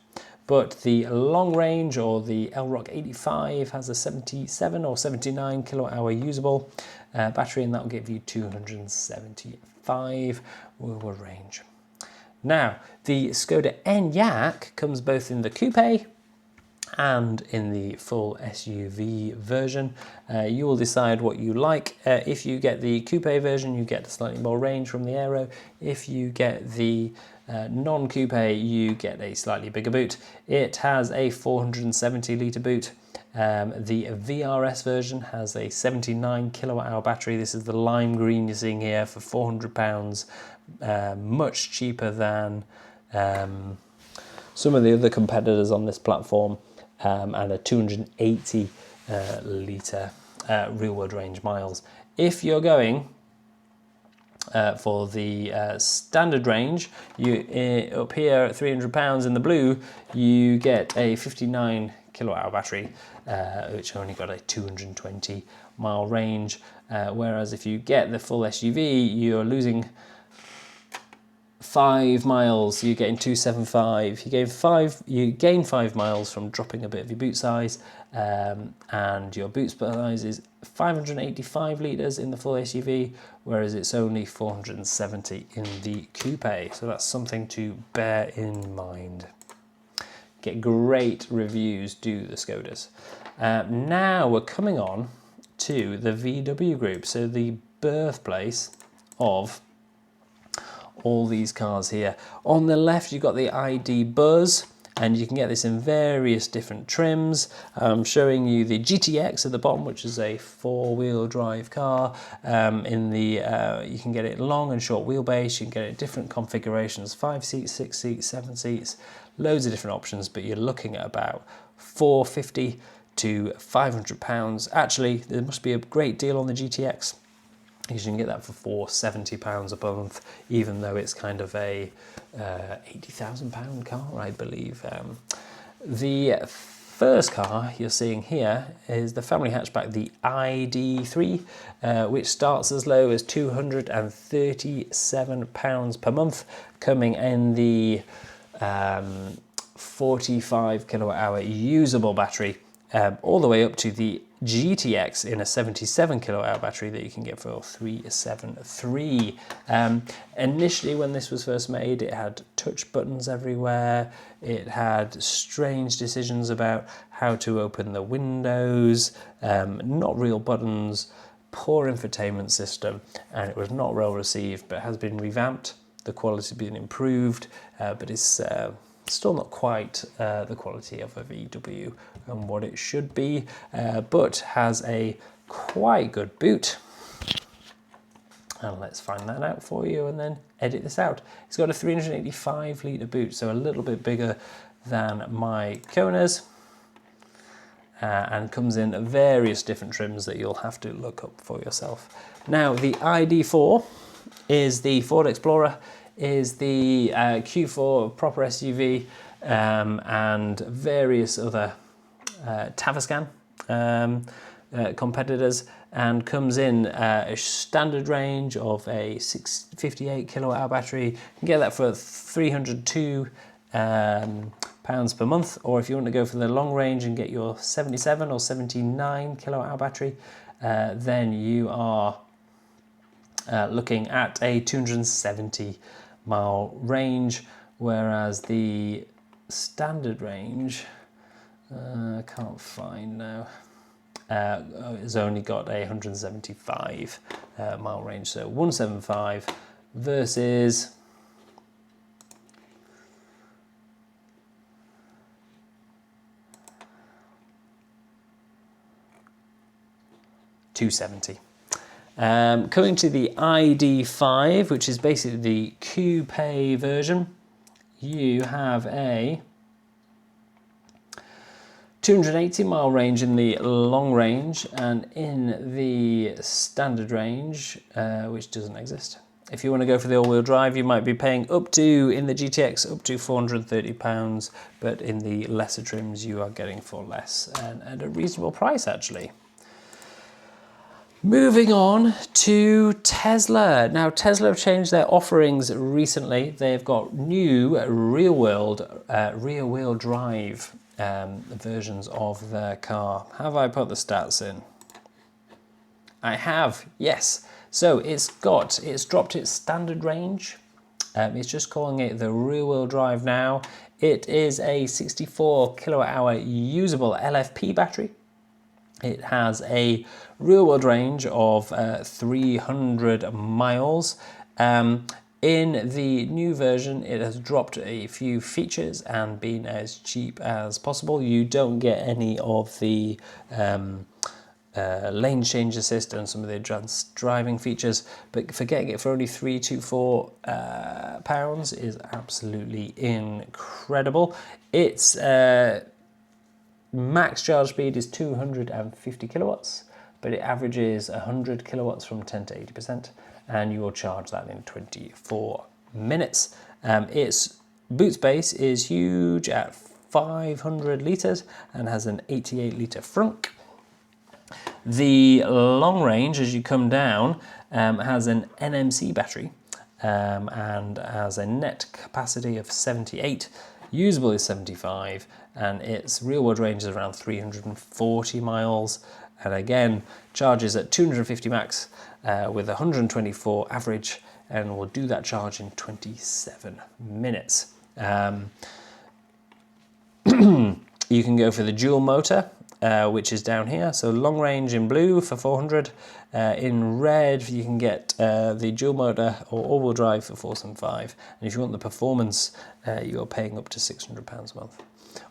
But the long range, or the Elrock 85, has a 77 or 79 kilowatt hour usable battery, and that will give you 275 wheel range. Now, the Skoda Enyaq comes both in the coupe and in the full SUV version. You will decide what you like. If you get the coupe version, you get slightly more range from the aero. If you get the non-coupe, you get a slightly bigger boot. It has a 470 litre boot. The VRS version has a 79 kilowatt hour battery. This is the lime green you're seeing here for £400, much cheaper than some of the other competitors on this platform, and a 280 litre real world range miles. If you're going for the standard range, you up here at £300 in the blue, you get a 59 kilowatt hour battery, which only got a 220 mile range, whereas if you get the full SUV, you're losing 5 miles. You're getting 275. You gain 5 miles from dropping a bit of your boot size, and your boot size is 585 litres in the full SUV, whereas it's only 470 in the coupe. So that's something to bear in mind. Get great reviews, do the Skodas. Now we're coming on to the VW Group, so the birthplace of all these cars here. On the left, you've got the ID Buzz, and you can get this in various different trims. I'm showing you the GTX at the bottom, which is a 4-wheel drive car. You can get it long and short wheelbase. You can get it different configurations, 5 seats, 6 seats, 7 seats, loads of different options, but you're looking at about £450 to £500. Actually, there must be a great deal on the GTX, because you can get that for £470 a month, even though it's kind of a £80,000 car, I believe. The first car you're seeing here is the family hatchback, the ID3, which starts as low as £237 per month, coming in the 45 kilowatt hour usable battery, all the way up to the GTX in a 77 kilowatt hour battery that you can get for $373. Initially, when this was first made, it had touch buttons everywhere. It had strange decisions about how to open the windows, not real buttons, poor infotainment system, and it was not well received, but has been revamped. The quality has been improved, but it's still not quite the quality of a VW and what it should be, but has a quite good boot. And let's find that out for you and then edit this out. It's got a 385 litre boot, so a little bit bigger than my Kona's, and comes in various different trims that you'll have to look up for yourself. Now, the ID4 is the Ford Explorer, is the Q4 proper SUV, and various other Tavascan competitors, and comes in a standard range of a 58 kilowatt hour battery. You can get that for £302 pounds per month, or if you want to go for the long range and get your 77 or 79 kilowatt hour battery, then you are looking at a 270 mile range, whereas the standard range, I can't find now, it's only got a 175 mile range. So 175 versus 270. Coming to the ID5, which is basically the coupe version, you have a 280 mile range in the long range, and in the standard range, which doesn't exist. If you want to go for the all-wheel drive, you might be paying up to, in the GTX, up to £430, but in the lesser trims you are getting for less, and at a reasonable price actually. Moving on to Tesla. Now, Tesla have changed their offerings recently. They've got new rear-wheel drive versions of their car. Have I put the stats in? I have, yes. So it's dropped its standard range. It's just calling it the rear-wheel drive now. It is a 64 kilowatt hour usable LFP battery. It has a rear-wheel range of 300 miles. In the new version, it has dropped a few features and been as cheap as possible. You don't get any of the lane change assist and some of the advanced driving features, but for getting it for only £324 is absolutely incredible. Its max charge speed is 250 kilowatts, but it averages 100 kilowatts from 10 to 80%, and you will charge that in 24 minutes. Its boot space is huge at 500 litres and has an 88 litre frunk. The long range, as you come down, has an NMC battery and has a net capacity of 78. Usable is 75, and its real-world range is around 340 miles. And again, charges at 250 max with 124 average, and will do that charge in 27 minutes. You can go for the dual motor, which is down here. So long range in blue for 400. In red, you can get the dual motor or all-wheel drive for 475. And if you want the performance, you're paying up to £600 a month.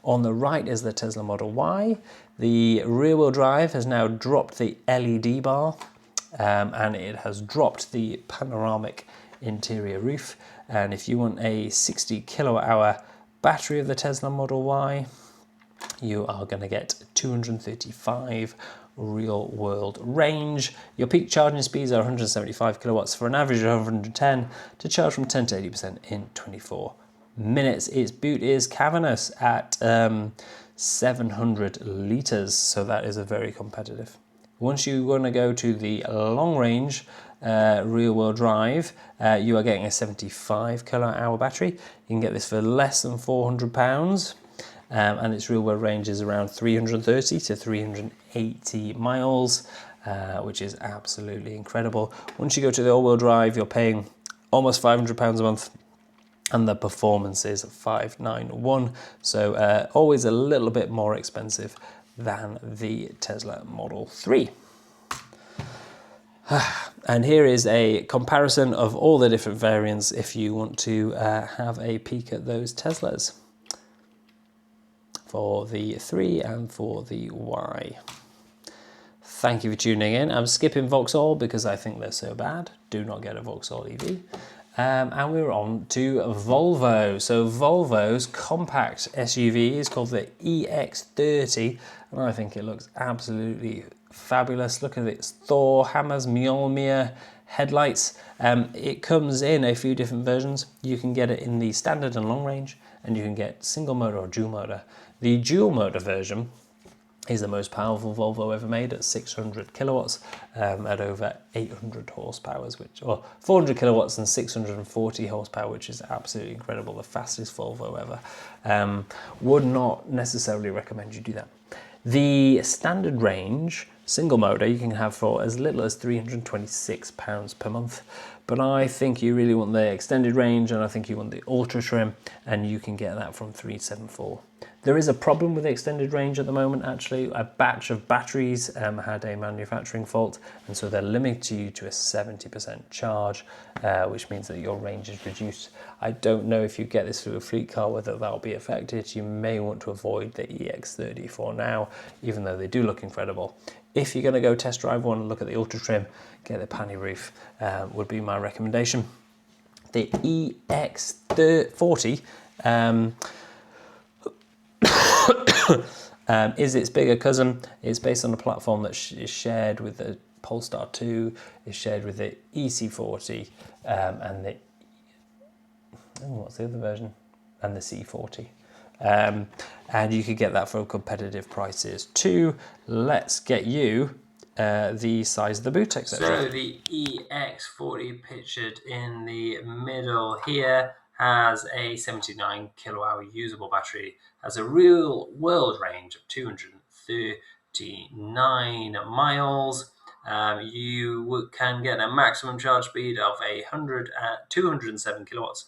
On the right is the Tesla Model Y. The rear-wheel drive has now dropped the LED bar, and it has dropped the panoramic interior roof. And if you want a 60 kilowatt hour battery of the Tesla Model Y, you are going to get 235 real world range. Your peak charging speeds are 175 kilowatts for an average of 110 to charge from 10 to 80% in 24 minutes. Its boot is cavernous at 700 litres, so that is a very competitive. Once you want to go to the long range rear-wheel drive, you are getting a 75 kilowatt hour battery. You can get this for less than £400, and its rear-world range is around 330 to 380 miles, which is absolutely incredible. Once you go to the all-wheel drive, you're paying almost £500 a month, and the performance is 591, so always a little bit more expensive than the Tesla Model 3. And here is a comparison of all the different variants if you want to have a peek at those Teslas for the 3 and for the Y. Thank you for tuning in. I'm skipping Vauxhall because I think they're so bad. Do not get a Vauxhall EV. And we're on to Volvo. So Volvo's compact SUV is called the EX30, and I think it looks absolutely fabulous. Look at its Thor, Hammers, Mjolnir headlights. It comes in a few different versions. You can get it in the standard and long range, and you can get single motor or dual motor. The dual motor version is the most powerful Volvo ever made at 600 kilowatts at over 800 horsepower, or 400 kilowatts and 640 horsepower, which is absolutely incredible. The fastest Volvo ever. Would not necessarily recommend you do that. The standard range single motor you can have for as little as £326 per month. But I think you really want the extended range, and I think you want the ultra trim, and you can get that from 374. There is a problem with the extended range at the moment, actually. A batch of batteries had a manufacturing fault, and so they're limiting you to a 70% charge, which means that your range is reduced. I don't know if you get this through a fleet car, whether that'll be affected. You may want to avoid the EX30 for now, even though they do look incredible. If you're going to go test drive one and look at the ultra trim, get the panny roof, would be my recommendation. The EX40 is its bigger cousin. It's based on a platform that is shared with the Polestar 2, is shared with the EC40, and the what's the other version? And the C40. And you could get that for competitive prices too. Let's get you the size of the boot, etc. So the EX40 pictured in the middle here has a 79 kilowatt hour usable battery, has a real world range of 239 miles. You can get a maximum charge speed of 207 kilowatts.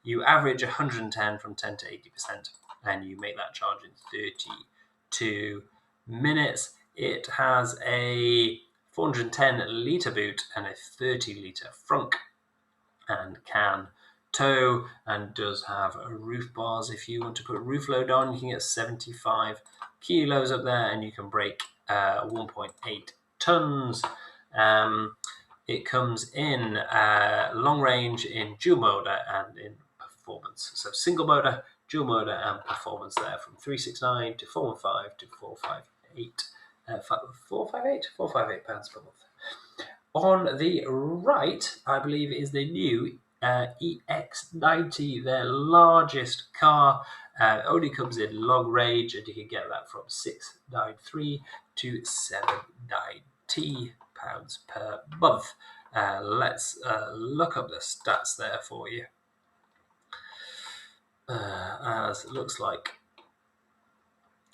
You average 110 from 10 to 80%, and you make that charge in 32 minutes. It has a 410 litre boot and a 30 litre frunk, and can tow, and does have roof bars. If you want to put roof load on, you can get 75 kilos up there, and you can brake 1.8 tons. It comes in long range, in dual motor, and in performance. So single motor, dual motor, and performance there, from 369 to 415 to 458. 458 pounds per month. On the right, I believe, is the new EX90, their largest car. Only comes in long range, and you can get that from 693 to 790 pounds per month. Let's look up the stats there for you. As it looks like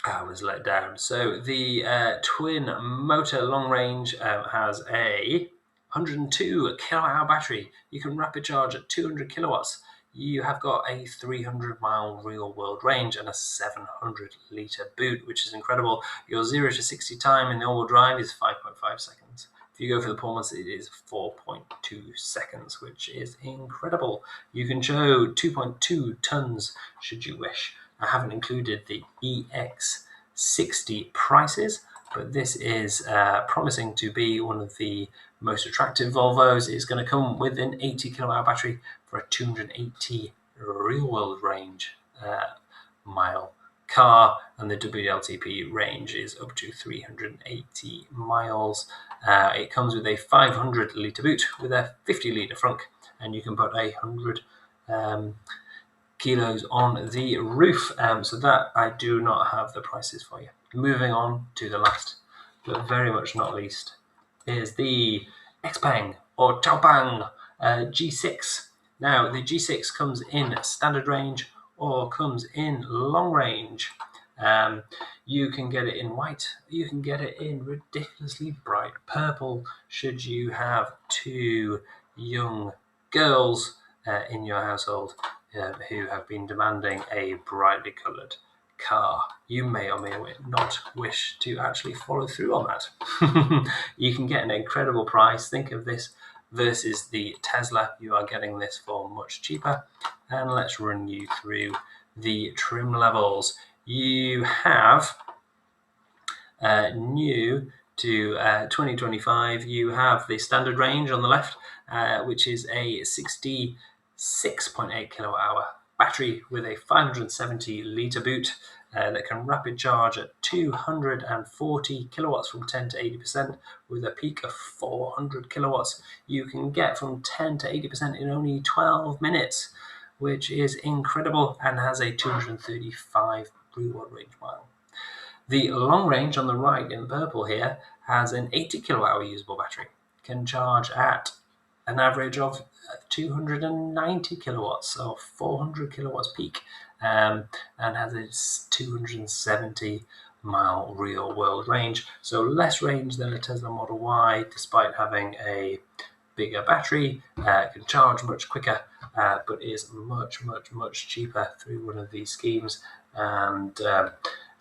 I was let down. So the twin motor long range has a 102 kilowatt hour battery. You can rapid charge at 200 kilowatts. You have got a 300 mile real world range and a 700 litre boot, which is incredible. Your 0 to 60 time in the all-wheel drive is 5.5 seconds. If you go for the performance, it is 4.2 seconds, which is incredible. You can show 2.2 tons should you wish. I haven't included the EX60 prices, but this is promising to be one of the most attractive Volvos. It's going to come with an 80 kilowatt hour battery for a 280 real world range mile car, and the WLTP range is up to 380 miles. It comes with a 500 litre boot with a 50 litre frunk, and you can put 100 kilos on the roof. So that I do not have the prices for you. Moving on to the last, but very much not least, is the Xpeng or Chaopeng G6. Now, the G6 comes in standard range or comes in long range. You can get it in white. You can get it in ridiculously bright purple should you have two young girls in your household who have been demanding a brightly coloured car. You may or may not wish to actually follow through on that. You can get an incredible price. Think of this versus the Tesla. You are getting this for much cheaper. And let's run you through the trim levels. You have new to 2025, you have the standard range on the left, which is a 66.8 kilowatt hour battery with a 570 litre boot that can rapid charge at 240 kilowatts from 10 to 80% with a peak of 400 kilowatts. You can get from 10 to 80% in only 12 minutes, which is incredible, and has a 235 real-world range mile. The long range on the right in purple here has an 80 kilowatt hour usable battery, can charge at an average of 290 kilowatts, or 400 kilowatts peak, and has a 270 mile real world range. So less range than a Tesla Model Y, despite having a bigger battery, can charge much quicker, but is much cheaper through one of these schemes. And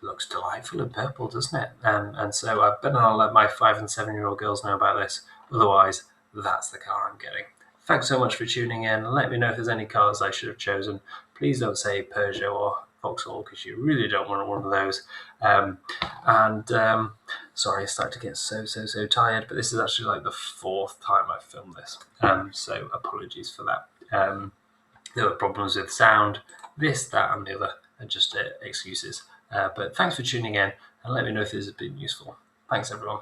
looks delightful in purple, doesn't it? And so I better not let my 5 and 7-year-old girls know about this. Otherwise, that's the car I'm getting. Thanks so much for tuning in. Let me know if there's any cars I should have chosen. Please don't say Peugeot or Vauxhall, because you really don't want one of those. Sorry, I start to get so tired, but this is actually like the 4th time I've filmed this. So apologies for that. There were problems with sound, this, that, and the other, and just excuses. But thanks for tuning in, and let me know if this has been useful. Thanks, everyone.